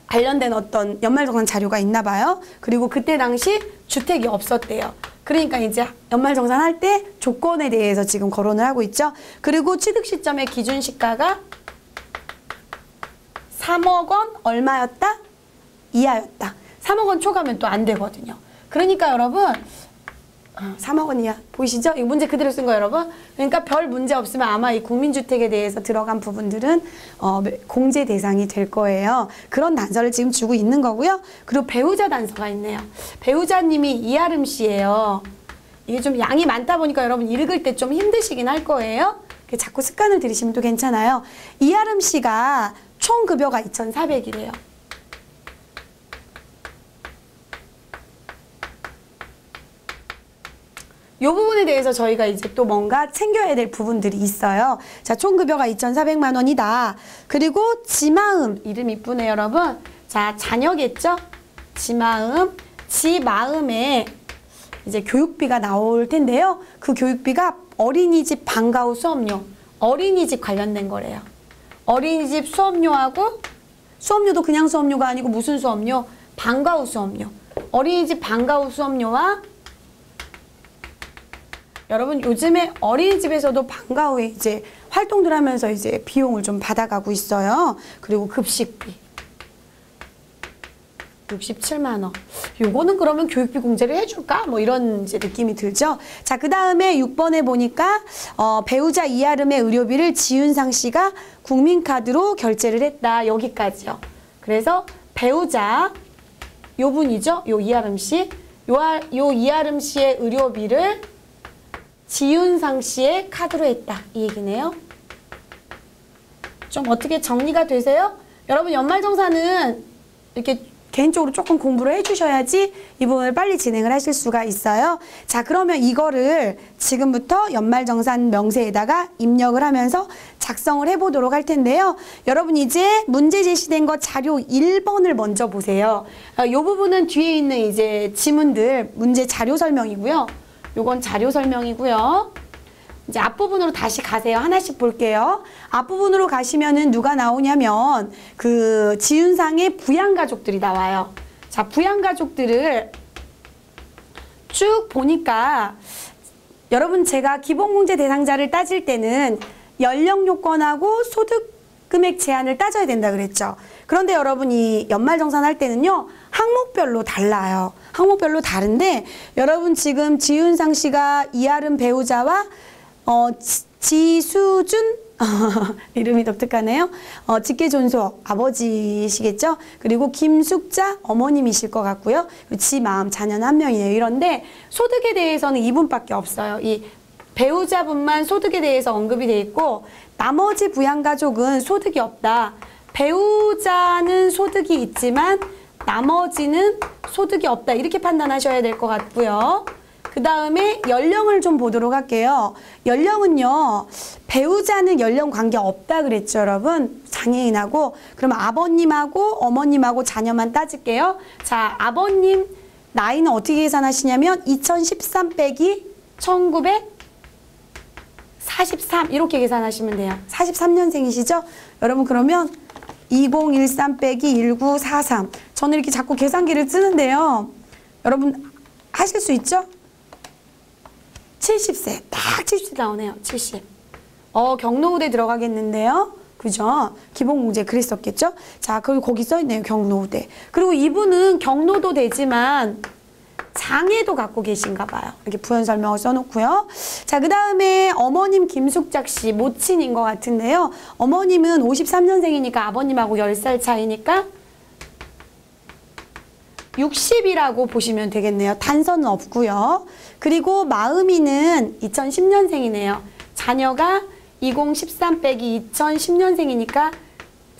관련된 어떤 연말정산 자료가 있나 봐요. 그리고 그때 당시 주택이 없었대요. 그러니까 이제 연말정산 할 때 조건에 대해서 지금 거론을 하고 있죠. 그리고 취득 시점의 기준 시가가 3억 원 얼마였다? 이하였다. 3억 원 초과면 또 안 되거든요. 그러니까 여러분 3억 원 이하 보이시죠? 이 문제 그대로 쓴 거예요, 여러분. 그러니까 별 문제 없으면 아마 이 국민주택에 대해서 들어간 부분들은 공제 대상이 될 거예요. 그런 단서를 지금 주고 있는 거고요. 그리고 배우자 단서가 있네요. 배우자님이 이아름 씨예요. 이게 좀 양이 많다 보니까 여러분 읽을 때 좀 힘드시긴 할 거예요. 자꾸 습관을 들이시면 또 괜찮아요. 이아름 씨가 총 급여가 2,400이래요. 이 부분에 대해서 저희가 이제 또 뭔가 챙겨야 될 부분들이 있어요. 자, 총 급여가 2,400만 원이다. 그리고 지마음, 이름 이쁘네요, 여러분. 자, 자녀겠죠? 지마음, 지마음에 이제 교육비가 나올 텐데요. 그 교육비가 어린이집 방과 후 수업료, 어린이집 관련된 거래요. 어린이집 수업료하고 수업료도 그냥 수업료가 아니고 무슨 수업료? 방과 후 수업료. 어린이집 방과 후 수업료와 여러분 요즘에 어린이집에서도 방과 후에 이제 활동들 하면서 이제 비용을 좀 받아가고 있어요. 그리고 급식비 67만 원. 요거는 그러면 교육비 공제를 해줄까? 뭐 이런 이제 느낌이 들죠. 자, 그 다음에 6번에 보니까 배우자 이아름의 의료비를 지윤상 씨가 국민카드로 결제를 했다. 여기까지요. 그래서 배우자 요 분이죠. 요 이아름 씨. 요 이아름 씨의 의료비를 지윤상 씨의 카드로 했다. 이 얘기네요. 좀 어떻게 정리가 되세요? 여러분 연말정산은 이렇게 개인적으로 조금 공부를 해주셔야지 이 부분을 빨리 진행을 하실 수가 있어요. 자, 그러면 이거를 지금부터 연말정산 명세에다가 입력을 하면서 작성을 해보도록 할 텐데요. 여러분 이제 문제 제시된 거 자료 1번을 먼저 보세요. 이 부분은 뒤에 있는 이제 지문들 문제 자료 설명이고요. 요건 자료 설명이고요. 이제 앞부분으로 다시 가세요. 하나씩 볼게요. 앞부분으로 가시면은 누가 나오냐면 그 지윤상의 부양가족들이 나와요. 자, 부양가족들을 쭉 보니까 여러분 제가 기본공제 대상자를 따질 때는 연령 요건하고 소득 금액 제한을 따져야 된다 그랬죠. 그런데 여러분이 연말정산 할 때는요. 항목별로 달라요. 항목별로 다른데 여러분 지금 지윤상 씨가 이아름 배우자와 지수준 이름이 독특하네요. 직계존속 아버지시겠죠. 그리고 김숙자 어머님이실 것 같고요. 지마음 자녀는 한 명이에요. 이런데 소득에 대해서는 이분밖에 없어요. 이 배우자분만 소득에 대해서 언급이 돼 있고 나머지 부양가족은 소득이 없다. 배우자는 소득이 있지만 나머지는 소득이 없다. 이렇게 판단하셔야 될 것 같고요. 그 다음에 연령을 좀 보도록 할게요. 연령은요. 배우자는 연령 관계 없다 그랬죠, 여러분. 장애인하고. 그럼 아버님하고 어머님하고 자녀만 따질게요. 자, 아버님 나이는 어떻게 계산하시냐면 2013 빼기 1943 이렇게 계산하시면 돼요. 43년생이시죠? 여러분 그러면 2013 빼기 1943 저는 이렇게 자꾸 계산기를 쓰는데요. 여러분 하실 수 있죠? 70세. 딱 70세 나오네요. 70. 경로우대 들어가겠는데요. 그죠? 기본공제 그랬었겠죠? 자, 그리고 거기 써있네요. 경로우대. 그리고 이분은 경로도 되지만 장애도 갖고 계신가 봐요. 이렇게 부연 설명을 써놓고요. 자, 그 다음에 어머님 김숙작 씨 모친인 것 같은데요. 어머님은 53년생이니까 아버님하고 10살 차이니까 60이라고 보시면 되겠네요. 단서는 없고요. 그리고 마음이는 2010년생이네요. 자녀가 2013 빼기 2010년생이니까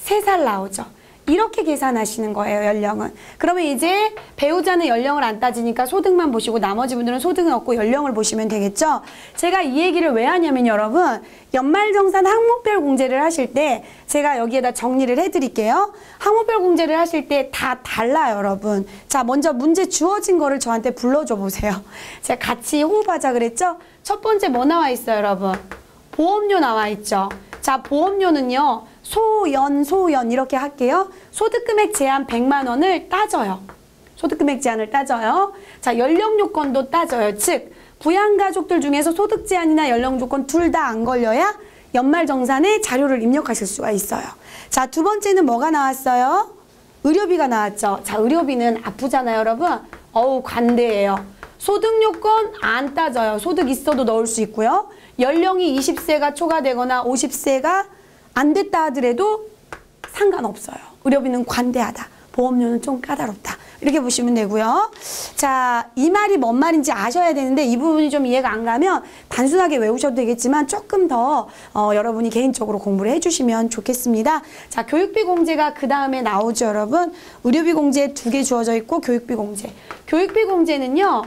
3살 나오죠. 이렇게 계산하시는 거예요, 연령은. 그러면 이제 배우자는 연령을 안 따지니까 소득만 보시고 나머지 분들은 소득은 없고 연령을 보시면 되겠죠? 제가 이 얘기를 왜 하냐면 여러분, 연말정산 항목별 공제를 하실 때 제가 여기에다 정리를 해드릴게요. 항목별 공제를 하실 때 다 달라요, 여러분. 자, 먼저 문제 주어진 거를 저한테 불러줘 보세요. 제가 같이 호흡하자 그랬죠? 첫 번째 뭐 나와 있어요, 여러분? 보험료 나와 있죠? 자, 보험료는요. 소연 이렇게 할게요. 소득금액 제한 100만 원을 따져요. 소득금액 제한을 따져요. 자, 연령 요건도 따져요. 즉 부양가족들 중에서 소득 제한이나 연령 요건 둘 다 안 걸려야 연말정산에 자료를 입력하실 수가 있어요. 자, 두 번째는 뭐가 나왔어요? 의료비가 나왔죠. 자, 의료비는 아프잖아요, 여러분. 관대예요. 소득 요건 안 따져요. 소득 있어도 넣을 수 있고요. 연령이 20세가 초과되거나 50세가 안 됐다 하더라도 상관없어요. 의료비는 관대하다. 보험료는 좀 까다롭다. 이렇게 보시면 되고요. 자, 이 말이 뭔 말인지 아셔야 되는데 이 부분이 좀 이해가 안 가면 단순하게 외우셔도 되겠지만 조금 더 여러분이 개인적으로 공부를 해주시면 좋겠습니다. 자, 교육비 공제가 그 다음에 나오죠, 여러분. 의료비 공제 2개 주어져 있고 교육비 공제. 교육비 공제는요.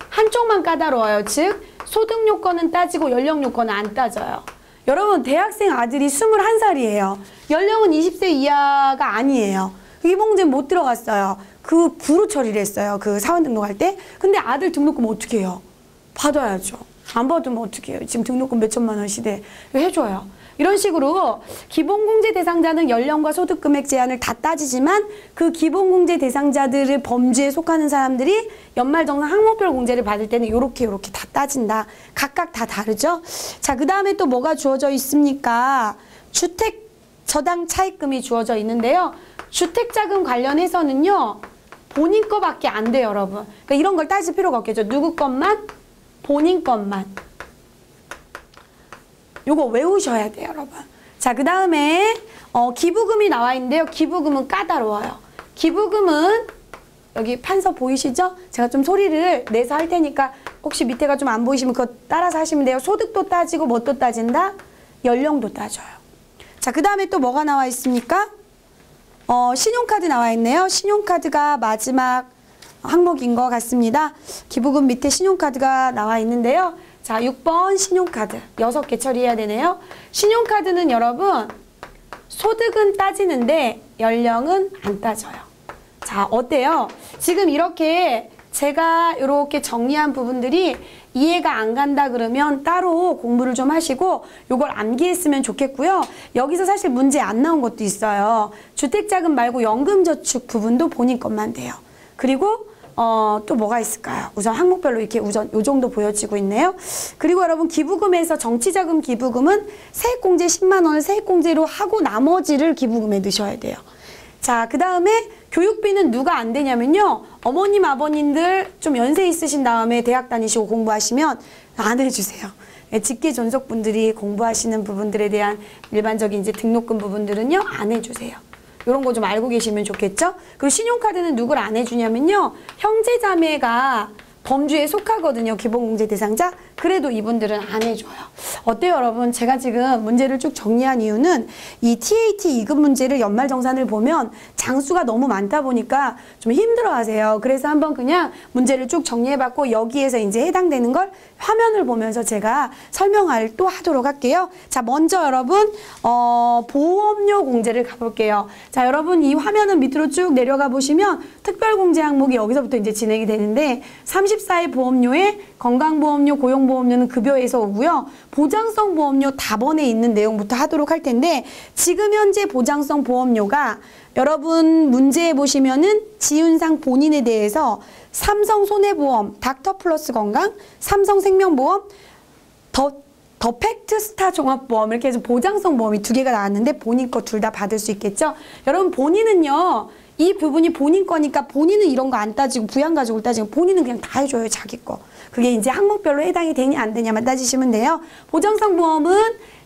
한쪽만 까다로워요. 즉 소득 요건은 따지고 연령 요건은 안 따져요. 여러분 대학생 아들이 21살이에요. 연령은 20세 이하가 아니에요. 기본공제 못 들어갔어요. 그 부로 처리를 했어요. 그 사원 등록할 때. 근데 아들 등록금 어떻게 해요? 받아야죠. 안 받으면 어떻게 해요? 지금 등록금 몇 천만 원 시대. 해줘요. 이런 식으로 기본공제 대상자는 연령과 소득금액 제한을 다 따지지만 그 기본공제 대상자들의 범주에 속하는 사람들이 연말정산 항목별 공제를 받을 때는 요렇게 다 따진다. 각각 다 다르죠? 자, 그 다음에 또 뭐가 주어져 있습니까? 주택 저당 차입금이 주어져 있는데요. 주택자금 관련해서는요. 본인 거밖에 안 돼요, 여러분. 그러니까 이런 걸 따질 필요가 없겠죠. 누구 것만? 본인 것만. 요거 외우셔야 돼요, 여러분. 자, 그 다음에 기부금이 나와 있는데요. 기부금은 까다로워요. 기부금은 여기 판서 보이시죠? 제가 좀 소리를 내서 할 테니까 혹시 밑에가 좀 안 보이시면 그거 따라서 하시면 돼요. 소득도 따지고 뭣도 따진다? 연령도 따져요. 자, 그 다음에 또 뭐가 나와 있습니까? 신용카드 나와 있네요. 신용카드가 마지막 항목인 것 같습니다. 기부금 밑에 신용카드가 나와 있는데요. 자, 6번 신용카드 6개 처리해야 되네요. 신용카드는 여러분 소득은 따지는데 연령은 안 따져요. 자, 어때요? 지금 이렇게 제가 이렇게 정리한 부분들이 이해가 안 간다 그러면 따로 공부를 좀 하시고 요걸 암기했으면 좋겠고요. 여기서 사실 문제 안 나온 것도 있어요. 주택자금 말고 연금저축 부분도 본인 것만 돼요. 그리고 또 뭐가 있을까요? 우선 항목별로 이렇게 우선 요 정도 보여지고 있네요. 그리고 여러분 기부금에서 정치자금 기부금은 세액공제 10만 원을 세액공제로 하고 나머지를 기부금에 넣으셔야 돼요. 자, 그 다음에 교육비는 누가 안 되냐면요. 어머님, 아버님들 좀 연세 있으신 다음에 대학 다니시고 공부하시면 안 해주세요. 직계 존속분들이 공부하시는 부분들에 대한 일반적인 이제 등록금 부분들은요. 안 해주세요. 이런 거 좀 알고 계시면 좋겠죠? 그리고 신용카드는 누굴 안 해주냐면요. 형제자매가 범주에 속하거든요. 기본공제 대상자. 그래도 이분들은 안 해줘요. 어때요, 여러분? 제가 지금 문제를 쭉 정리한 이유는 이 TAT 2급 문제를 연말정산을 보면 장수가 너무 많다 보니까 좀 힘들어하세요. 그래서 한번 그냥 문제를 쭉 정리해봤고 여기에서 이제 해당되는 걸 화면을 보면서 제가 설명을 또 하도록 할게요. 자, 먼저 여러분 보험료 공제를 가볼게요. 자, 여러분 이 화면은 밑으로 쭉 내려가 보시면 특별공제 항목이 여기서부터 이제 진행이 되는데 34회 보험료에 건강보험료, 고용보험료는 급여에서 오고요. 보장성 보험료 답원에 있는 내용부터 하도록 할 텐데 지금 현재 보장성 보험료가 여러분 문제에 보시면은 지윤상 본인에 대해서 삼성손해보험, 닥터플러스 건강, 삼성생명보험, 더 팩트스타 종합보험 이렇게 해서 보장성 보험이 2개가 나왔는데 본인 거 둘 다 받을 수 있겠죠? 여러분 본인은요. 이 부분이 본인 거니까 본인은 이런 거 안 따지고 부양가족을 따지고 본인은 그냥 다 해줘요. 자기 거. 그게 이제 항목별로 해당이 되냐 안 되냐만 따지시면 돼요. 보장성 보험은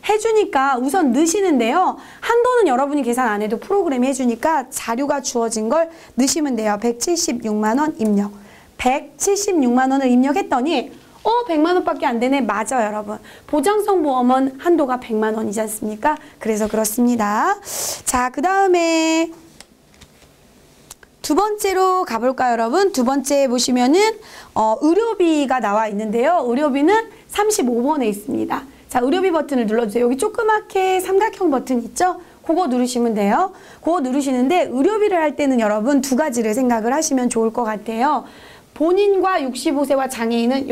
해주니까 우선 넣으시는데요. 한도는 여러분이 계산 안 해도 프로그램이 해주니까 자료가 주어진 걸 넣으시면 돼요. 176만 원 입력. 176만 원을 입력했더니 100만 원밖에 안 되네. 맞아요, 여러분. 보장성 보험은 한도가 100만 원이지 않습니까? 그래서 그렇습니다. 자, 그 다음에 두 번째로 가볼까요, 여러분? 두 번째 보시면은 의료비가 나와 있는데요. 의료비는 35번에 있습니다. 자, 의료비 버튼을 눌러주세요. 여기 조그맣게 삼각형 버튼 있죠? 그거 누르시면 돼요. 그거 누르시는데 의료비를 할 때는 여러분 두 가지를 생각을 하시면 좋을 것 같아요. 본인과 65세와 장애인은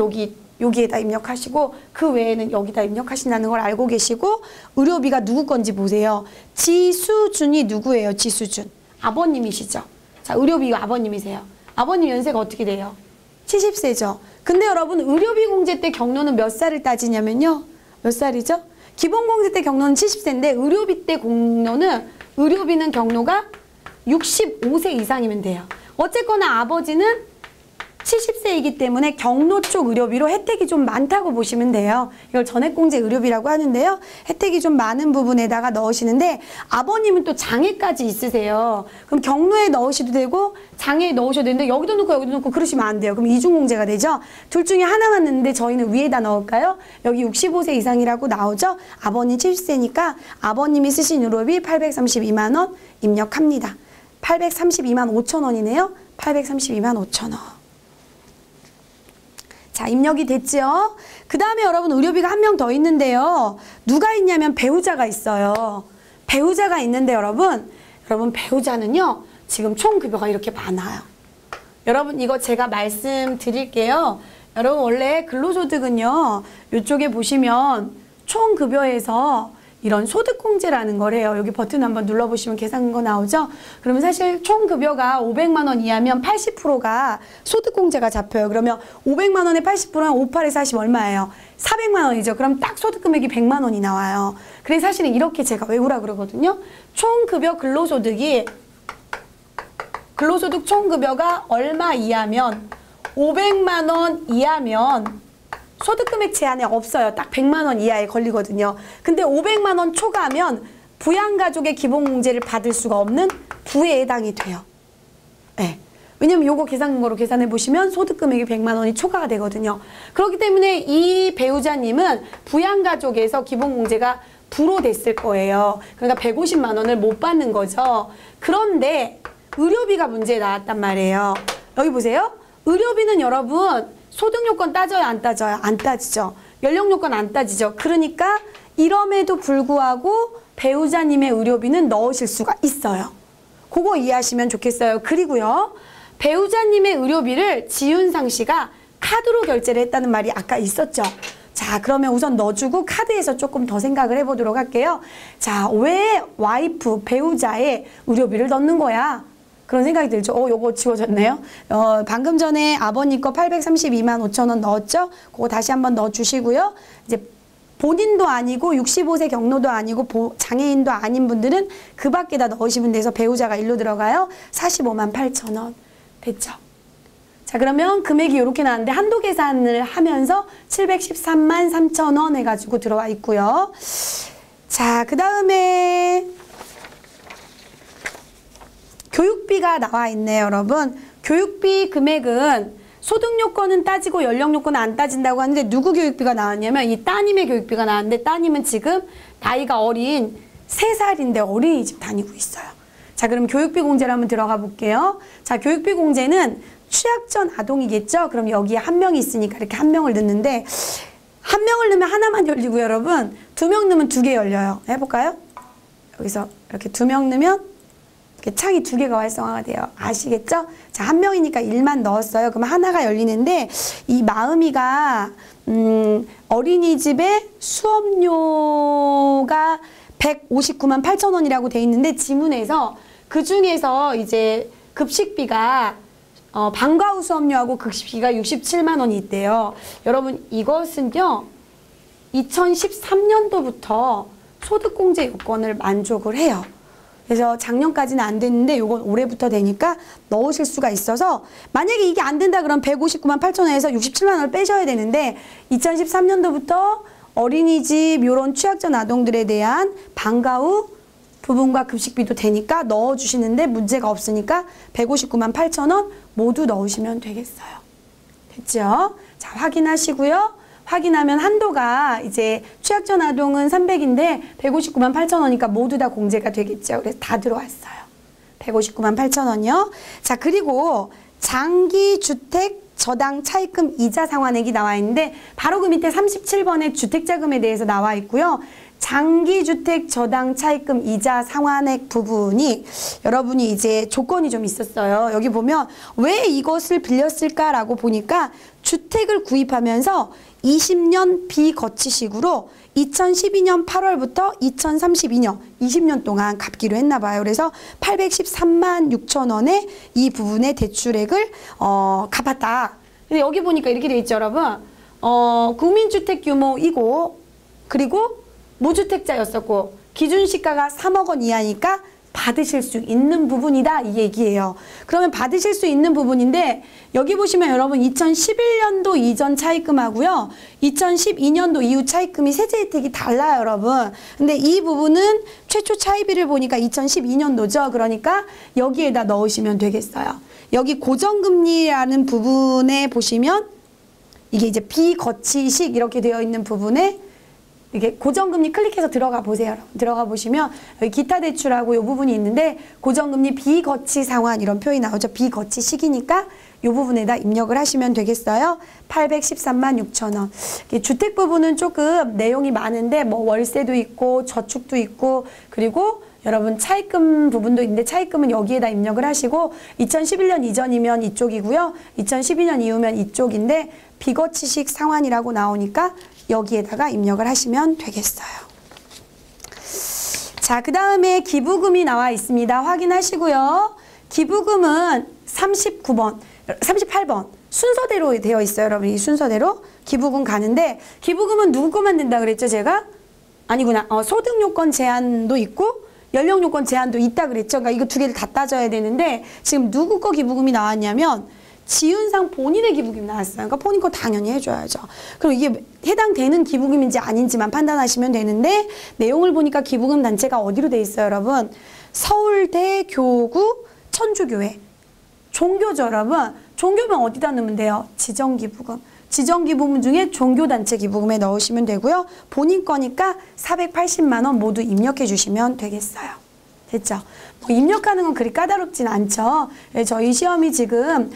여기에다 입력하시고 그 외에는 여기다 입력하신다는 걸 알고 계시고 의료비가 누구 건지 보세요. 지수준이 누구예요? 지수준. 아버님이시죠? 자, 의료비가 아버님이세요. 아버님 연세가 어떻게 돼요? 70세죠. 근데 여러분 의료비 공제 때 경로는 몇 살을 따지냐면요. 몇 살이죠? 기본공제 때 경로는 70세인데 의료비 때 의료비는 경로가 65세 이상이면 돼요. 어쨌거나 아버지는 70세이기 때문에 경로 쪽 의료비로 혜택이 좀 많다고 보시면 돼요. 이걸 전액공제 의료비라고 하는데요. 혜택이 좀 많은 부분에다가 넣으시는데 아버님은 또 장애까지 있으세요. 그럼 경로에 넣으셔도 되고 장애에 넣으셔도 되는데 여기도 넣고 그러시면 안 돼요. 그럼 이중공제가 되죠. 둘 중에 하나만 넣는데 저희는 위에다 넣을까요? 여기 65세 이상이라고 나오죠. 아버님 70세니까 아버님이 쓰신 의료비 832만 원 입력합니다. 832만 5천 원이네요. 832만 5천 원. 자, 입력이 됐죠? 그 다음에 여러분 의료비가 한 명 더 있는데요. 누가 있냐면 배우자가 있어요. 배우자가 있는데 여러분 배우자는요. 지금 총 급여가 이렇게 많아요. 여러분 이거 제가 말씀드릴게요. 여러분 원래 근로소득은요. 이쪽에 보시면 총급여에서 이런 소득공제라는 걸 해요. 여기 버튼 한번 눌러보시면 계산거 나오죠? 그러면 사실 총급여가 500만 원 이하면 80%가 소득공제가 잡혀요. 그러면 500만 원에 80%는 58에 40 얼마예요? 400만 원이죠. 그럼 딱 소득금액이 100만 원이 나와요. 그래서 사실은 이렇게 제가 외우라 그러거든요. 총급여 근로소득 총급여가 얼마 이하면 500만 원 이하면 소득금액 제한이 없어요. 딱 100만 원 이하에 걸리거든요. 근데 500만 원 초과하면 부양가족의 기본공제를 받을 수가 없는 부에 해당이 돼요. 네. 왜냐면 요거 계산근거로 계산해 보시면 소득금액이 100만 원이 초과가 되거든요. 그렇기 때문에 이 배우자님은 부양가족에서 기본공제가 불호됐을 거예요. 그러니까 150만 원을 못 받는 거죠. 그런데 의료비가 문제에 나왔단 말이에요. 여기 보세요. 의료비는 여러분 소득요건 따져요? 안 따져요? 안 따지죠. 연령요건 안 따지죠. 그러니까 이럼에도 불구하고 배우자님의 의료비는 넣으실 수가 있어요. 그거 이해하시면 좋겠어요. 그리고요. 배우자님의 의료비를 지윤상 씨가 카드로 결제를 했다는 말이 아까 있었죠. 자, 그러면 우선 넣어주고 카드에서 조금 더 생각을 해보도록 할게요. 자, 왜 와이프, 배우자의 의료비를 넣는 거야? 그런 생각이 들죠. 요거 지워졌네요. 방금 전에 아버님 거 832만 5천 원 넣었죠? 그거 다시 한번 넣어주시고요. 이제 본인도 아니고 65세 경로도 아니고 장애인도 아닌 분들은 그 밖에다 넣으시면 돼서 배우자가 일로 들어가요. 45만 8천 원. 됐죠? 자, 그러면 금액이 이렇게 나왔는데 한도 계산을 하면서 713만 3천 원 해가지고 들어와 있고요. 자, 그 다음에 교육비가 나와 있네요, 여러분. 교육비 금액은 소득요건은 따지고 연령요건은 안 따진다고 하는데 누구 교육비가 나왔냐면 이 따님의 교육비가 나왔는데 따님은 지금 나이가 어린 3살인데 어린이집 다니고 있어요. 자, 그럼 교육비 공제를 한번 들어가 볼게요. 자, 교육비 공제는 취약전 아동이겠죠? 그럼 여기에 한 명이 있으니까 이렇게 한 명을 넣는데 한 명을 넣으면 하나만 열리고요, 여러분. 2명 넣으면 2개 열려요. 해볼까요? 여기서 이렇게 2명 넣으면 이렇게 창이 2개가 활성화가 돼요. 아시겠죠? 자, 한 명이니까 1만 넣었어요. 그럼 하나가 열리는데 이 마음이가 어린이집에 수업료가 159만 8천 원이라고 돼 있는데 지문에서 그 중에서 이제 급식비가 방과 후 수업료하고 급식비가 67만 원이 있대요. 여러분 이것은요 2013년도부터 소득공제 요건을 만족을 해요. 그래서 작년까지는 안 됐는데 요건 올해부터 되니까 넣으실 수가 있어서 만약에 이게 안 된다 그러면 159만 8천 원에서 67만 원을 빼셔야 되는데 2013년도부터 어린이집 요런 취약전 아동들에 대한 방과 후 부분과 급식비도 되니까 넣어주시는데 문제가 없으니까 159만 8천 원 모두 넣으시면 되겠어요. 됐죠? 자, 확인하시고요. 확인하면 한도가 이제 취약전 아동은 300인데 159만 8천 원이니까 모두 다 공제가 되겠죠. 그래서 다 들어왔어요. 159만 8천 원이요. 자, 그리고 장기주택 저당 차입금 이자 상환액이 나와 있는데 바로 그 밑에 37번에 주택자금에 대해서 나와 있고요. 장기주택 저당 차입금 이자 상환액 부분이 여러분이 이제 조건이 좀 있었어요. 여기 보면 왜 이것을 빌렸을까라고 보니까 주택을 구입하면서 20년 비거치식으로 2012년 8월부터 2032년 20년 동안 갚기로 했나 봐요. 그래서 813만 6천 원의 이 부분의 대출액을 갚았다. 근데 여기 보니까 이렇게 돼 있죠, 여러분. 국민주택 규모이고 그리고 무주택자였었고 기준시가가 3억 원 이하니까 받으실 수 있는 부분이다 이 얘기예요. 그러면 받으실 수 있는 부분인데 여기 보시면 여러분 2011년도 이전 차입금하고요. 2012년도 이후 차입금이 세제 혜택이 달라요, 여러분. 근데 이 부분은 최초 차입일을 보니까 2012년도죠. 그러니까 여기에다 넣으시면 되겠어요. 여기 고정금리라는 부분에 보시면 이게 이제 비거치식 이렇게 되어 있는 부분에 이게 고정금리 클릭해서 들어가 보세요. 들어가 보시면 여기 기타 대출하고 이 부분이 있는데 고정금리 비거치 상환 이런 표현이 나오죠. 비거치 시기니까 이 부분에다 입력을 하시면 되겠어요. 813만 6천 원. 주택 부분은 조금 내용이 많은데 뭐 월세도 있고 저축도 있고 그리고 여러분 차입금 부분도 있는데 차입금은 여기에다 입력을 하시고 2011년 이전이면 이쪽이고요. 2012년 이후면 이쪽인데 비거치식 상환이라고 나오니까 여기에다가 입력을 하시면 되겠어요. 자, 그 다음에 기부금이 나와 있습니다. 확인하시고요. 기부금은 38번 순서대로 되어 있어요. 여러분 이 순서대로 기부금 가는데 기부금은 누구 거만 된다 그랬죠 제가? 아니구나. 소득요건 제한도 있고 연령요건 제한도 있다 그랬죠. 그러니까 이거 두 개를 다 따져야 되는데 지금 누구 거 기부금이 나왔냐면 지윤상 본인의 기부금이 나왔어요. 그러니까 본인 거 당연히 해줘야죠. 그럼 이게 해당되는 기부금인지 아닌지만 판단하시면 되는데 내용을 보니까 기부금 단체가 어디로 돼 있어요 여러분? 서울대 교구 천주교회. 종교죠 여러분. 종교면 어디다 넣으면 돼요? 지정기부금. 지정기부금 중에 종교단체 기부금에 넣으시면 되고요. 본인 거니까 480만 원 모두 입력해 주시면 되겠어요. 됐죠? 뭐 입력하는 건 그리 까다롭진 않죠. 저희 시험이 지금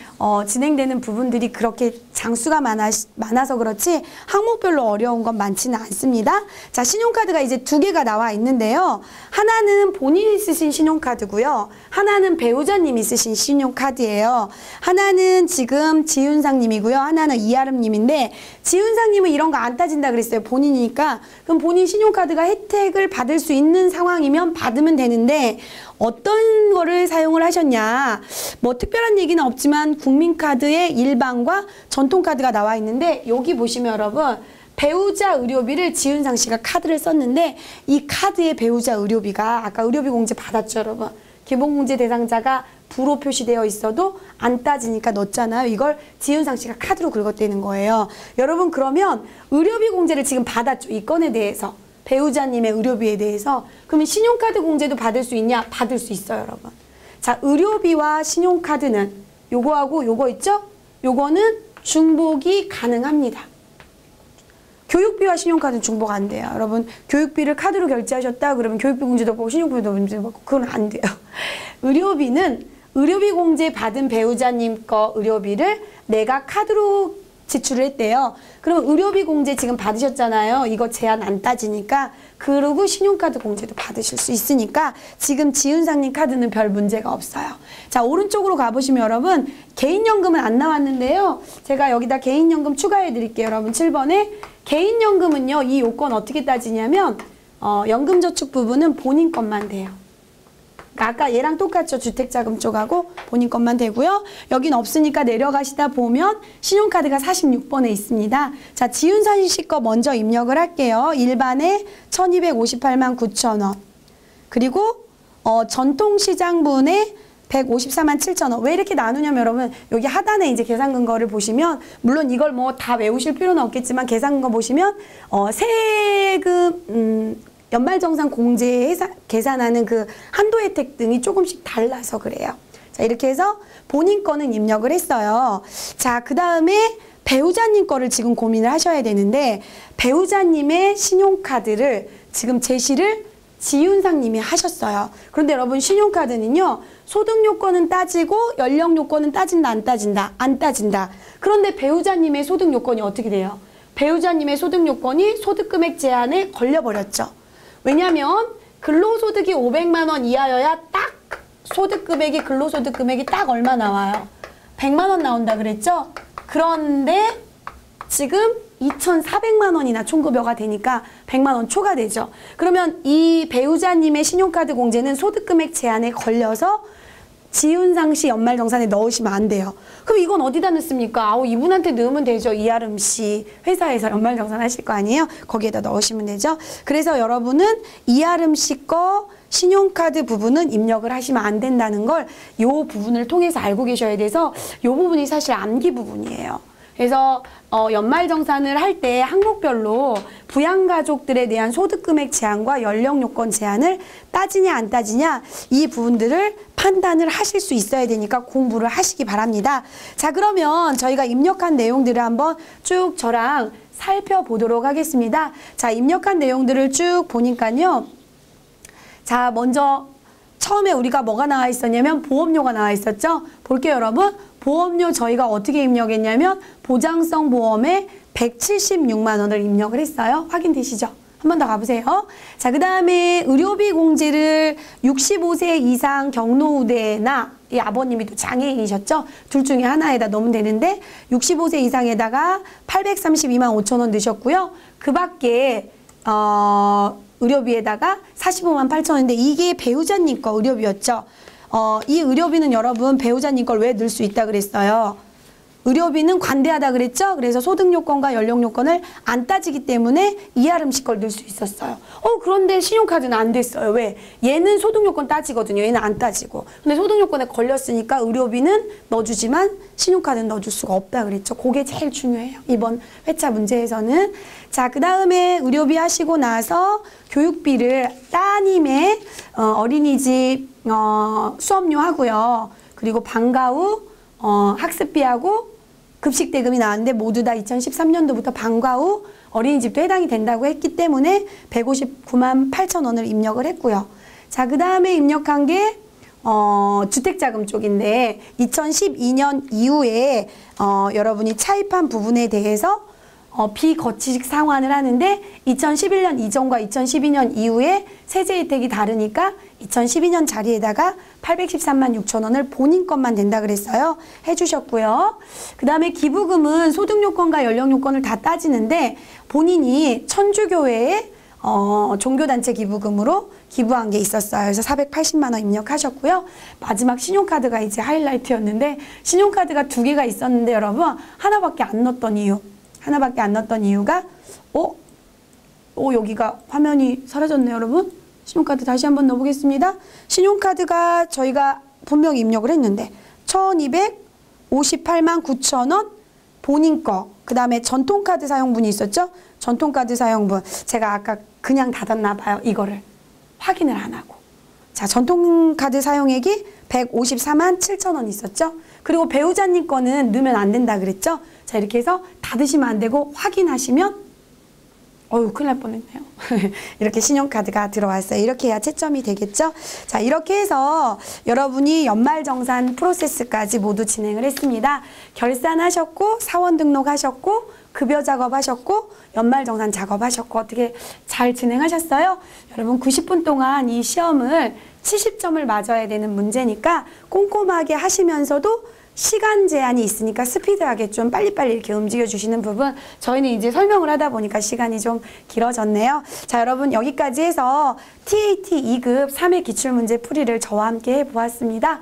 진행되는 부분들이 그렇게 장수가 많아서 그렇지 항목별로 어려운 건 많지는 않습니다. 자, 신용카드가 이제 두 개가 나와 있는데요. 하나는 본인이 쓰신 신용카드고요. 하나는 배우자님이 쓰신 신용카드예요. 하나는 지금 지윤상님이고요. 하나는 이아름님인데 지윤상님은 이런 거 안 따진다 그랬어요. 본인이니까. 그럼 본인 신용카드가 혜택을 받을 수 있는 상황이면 받으면 되는데 어떤 거를 사용을 하셨냐. 뭐 특별한 얘기는 없지만 국민카드의 일반과 전통카드가 나와 있는데 여기 보시면 여러분 배우자 의료비를 지윤상 씨가 카드를 썼는데 이 카드의 배우자 의료비가 아까 의료비 공제 받았죠 여러분. 기본공제 대상자가 부로 표시되어 있어도 안 따지니까 넣었잖아요. 이걸 지윤상 씨가 카드로 긁었다는 거예요. 여러분 그러면 의료비 공제를 지금 받았죠. 이 건에 대해서. 배우자님의 의료비에 대해서. 그러면 신용카드 공제도 받을 수 있냐? 받을 수 있어요 여러분. 자, 의료비와 신용카드는 요거하고 요거 있죠? 요거는 중복이 가능합니다. 교육비와 신용카드는 중복 안 돼요. 여러분 교육비를 카드로 결제하셨다 그러면 교육비 공제도 받고 신용비도 받고 그건 안 돼요. 의료비는 의료비 공제 받은 배우자님 거 의료비를 내가 카드로 지출을 했대요. 그러면 의료비 공제 지금 받으셨잖아요. 이거 제한 안 따지니까 그리고 신용카드 공제도 받으실 수 있으니까 지금 지윤상님 카드는 별 문제가 없어요. 자, 오른쪽으로 가보시면 여러분 개인연금은 안 나왔는데요. 제가 여기다 개인연금 추가해 드릴게요. 여러분 7번에 개인연금은요. 이 요건 어떻게 따지냐면 연금저축 부분은 본인 것만 돼요. 그러니까 아까 얘랑 똑같죠. 주택자금 쪽하고 본인 것만 되고요. 여긴 없으니까 내려가시다 보면 신용카드가 46번에 있습니다. 자, 지윤상 씨 거 먼저 입력을 할게요. 일반에 1258만 9천 원. 그리고 전통시장분에 154만 7천 원. 왜 이렇게 나누냐면 여러분 여기 하단에 이제 계산 근거를 보시면 물론 이걸 뭐 다 외우실 필요는 없겠지만 계산 근거 보시면 세금 연말정산 공제 계산하는 그 한도 혜택 등이 조금씩 달라서 그래요. 자, 이렇게 해서 본인 거는 입력을 했어요. 자, 그 다음에 배우자님 거를 지금 고민을 하셔야 되는데 배우자님의 신용카드를 지금 제시를 지윤상 님이 하셨어요. 그런데 여러분 신용카드는요. 소득 요건은 따지고 연령 요건은 따진다 안 따진다? 안 따진다. 그런데 배우자님의 소득 요건이 어떻게 돼요? 배우자님의 소득 요건이 소득금액 제한에 걸려버렸죠. 왜냐면 근로소득이 500만 원 이하여야 딱 소득금액이 근로소득금액이 딱 얼마 나와요? 100만 원 나온다 그랬죠? 그런데 지금 2,400만 원이나 총급여가 되니까 100만 원 초과되죠. 그러면 이 배우자님의 신용카드 공제는 소득금액 제한에 걸려서 지윤상 씨 연말정산에 넣으시면 안 돼요. 그럼 이건 어디다 넣습니까? 아우 이분한테 넣으면 되죠. 이아름 씨 회사에서 연말정산 하실 거 아니에요? 거기에다 넣으시면 되죠. 그래서 여러분은 이아름 씨 거 신용카드 부분은 입력을 하시면 안 된다는 걸 이 부분을 통해서 알고 계셔야 돼서 이 부분이 사실 암기 부분이에요. 그래서 연말정산을 할 때 항목별로 부양가족들에 대한 소득금액 제한과 연령요건 제한을 따지냐 안 따지냐 이 부분들을 판단을 하실 수 있어야 되니까 공부를 하시기 바랍니다. 자, 그러면 저희가 입력한 내용들을 한번 쭉 저랑 살펴보도록 하겠습니다. 자, 입력한 내용들을 쭉 보니까요. 자, 먼저 처음에 우리가 뭐가 나와 있었냐면 보험료가 나와 있었죠. 볼게요 여러분. 보험료 저희가 어떻게 입력했냐면 보장성 보험에 176만 원을 입력을 했어요. 확인되시죠? 한 번 더 가보세요. 자, 그 다음에 의료비 공제를 65세 이상 경로우대나 이 아버님이 또 장애인이셨죠? 둘 중에 하나에다 넣으면 되는데 65세 이상에다가 832만 5천 원 넣으셨고요. 그 밖에 의료비에다가 45만 8천 원인데 이게 배우자님 거 의료비였죠? 이 의료비는 여러분 배우자님 걸 왜 넣을 수 있다 그랬어요? 의료비는 관대하다 그랬죠? 그래서 소득요건과 연령요건을 안 따지기 때문에 이하름 씨 걸 넣을 수 있었어요. 그런데 신용카드는 안 됐어요. 왜? 얘는 소득요건 따지거든요. 얘는 안 따지고. 근데 소득요건에 걸렸으니까 의료비는 넣어주지만 신용카드는 넣어줄 수가 없다 그랬죠. 그게 제일 중요해요. 이번 회차 문제에서는. 자, 그 다음에 의료비 하시고 나서 교육비를 따님의 어린이집 수업료 하고요. 그리고 방과 후 학습비하고 급식대금이 나왔는데 모두 다 2013년도부터 방과 후 어린이집도 해당이 된다고 했기 때문에 159만 8천 원을 입력을 했고요. 자, 그 다음에 입력한 게 주택자금 쪽인데 2012년 이후에 여러분이 차입한 부분에 대해서 비거치식 상환을 하는데 2011년 이전과 2012년 이후에 세제 혜택이 다르니까 2012년 자리에다가 813만 6천 원을 본인 것만 된다 그랬어요. 해주셨고요. 그 다음에 기부금은 소득요건과 연령요건을 다 따지는데 본인이 천주교회에 종교단체 기부금으로 기부한 게 있었어요. 그래서 480만 원 입력하셨고요. 마지막 신용카드가 이제 하이라이트였는데 신용카드가 두 개가 있었는데 여러분 하나밖에 안 넣었던 이유가 여기가 화면이 사라졌네요, 여러분. 신용카드 다시 한번 넣어보겠습니다. 신용카드가 저희가 분명히 입력을 했는데 1258만 9천 원 본인 거, 그 다음에 전통카드 사용분이 있었죠? 전통카드 사용분. 제가 아까 그냥 닫았나 봐요. 이거를 확인을 안 하고. 자, 전통카드 사용액이 154만 7천 원 있었죠? 그리고 배우자님 거는 넣으면 안 된다 그랬죠? 자, 이렇게 해서 닫으시면 안 되고 확인하시면 큰일 날 뻔했네요. 이렇게 신용카드가 들어왔어요. 이렇게 해야 채점이 되겠죠? 자, 이렇게 해서 여러분이 연말정산 프로세스까지 모두 진행을 했습니다. 결산하셨고, 사원 등록하셨고, 급여 작업하셨고, 연말정산 작업하셨고, 어떻게 잘 진행하셨어요? 여러분 90분 동안 이 시험을 70점을 맞아야 되는 문제니까 꼼꼼하게 하시면서도 시간 제한이 있으니까 스피드하게 좀 빨리빨리 이렇게 움직여 주시는 부분, 저희는 이제 설명을 하다 보니까 시간이 좀 길어졌네요. 자, 여러분 여기까지 해서 TAT 2급 3회 기출문제 풀이를 저와 함께 해보았습니다.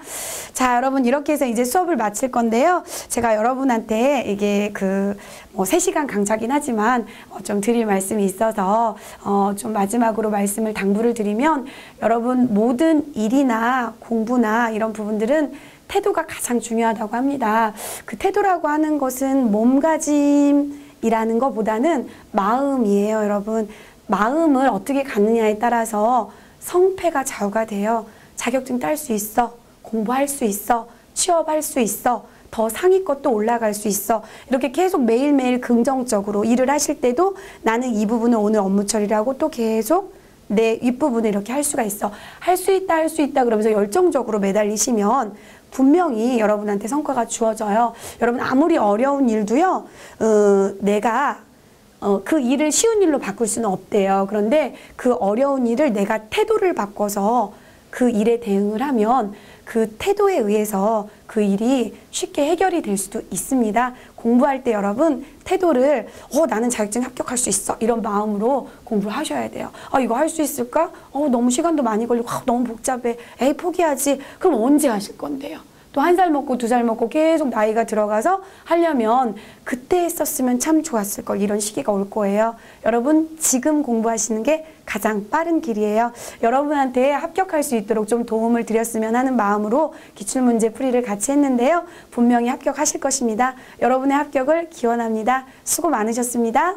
자, 여러분 이렇게 해서 이제 수업을 마칠 건데요. 제가 여러분한테 이게 3시간 강좌긴 하지만 좀 드릴 말씀이 있어서 좀 마지막으로 말씀을 당부를 드리면, 여러분 모든 일이나 공부나 이런 부분들은 태도가 가장 중요하다고 합니다. 그 태도라고 하는 것은 몸가짐이라는 것보다는 마음이에요, 여러분. 마음을 어떻게 갖느냐에 따라서 성패가 좌우가 돼요. 자격증 딸 수 있어, 공부할 수 있어, 취업할 수 있어, 더 상위껏 또 올라갈 수 있어. 이렇게 계속 매일매일 긍정적으로 일을 하실 때도 나는 이 부분을 오늘 업무 처리를 하고 또 계속 내 윗부분을 이렇게 할 수가 있어. 할 수 있다, 할 수 있다 그러면서 열정적으로 매달리시면 분명히 여러분한테 성과가 주어져요. 여러분 아무리 어려운 일도요, 내가 그 일을 쉬운 일로 바꿀 수는 없대요. 그런데 그 어려운 일을 내가 태도를 바꿔서 그 일에 대응을 하면 그 태도에 의해서 그 일이 쉽게 해결이 될 수도 있습니다. 공부할 때 여러분 태도를 나는 자격증 합격할 수 있어 이런 마음으로 공부를 하셔야 돼요. 이거 할 수 있을까? 너무 시간도 많이 걸리고 너무 복잡해. 에이 포기하지. 그럼 언제 하실 건데요? 또 1살 먹고 2살 먹고 계속 나이가 들어가서 하려면 그때 했었으면 참 좋았을 걸, 이런 시기가 올 거예요. 여러분 지금 공부하시는 게 가장 빠른 길이에요. 여러분한테 합격할 수 있도록 좀 도움을 드렸으면 하는 마음으로 기출문제 풀이를 같이 했는데요. 분명히 합격하실 것입니다. 여러분의 합격을 기원합니다. 수고 많으셨습니다.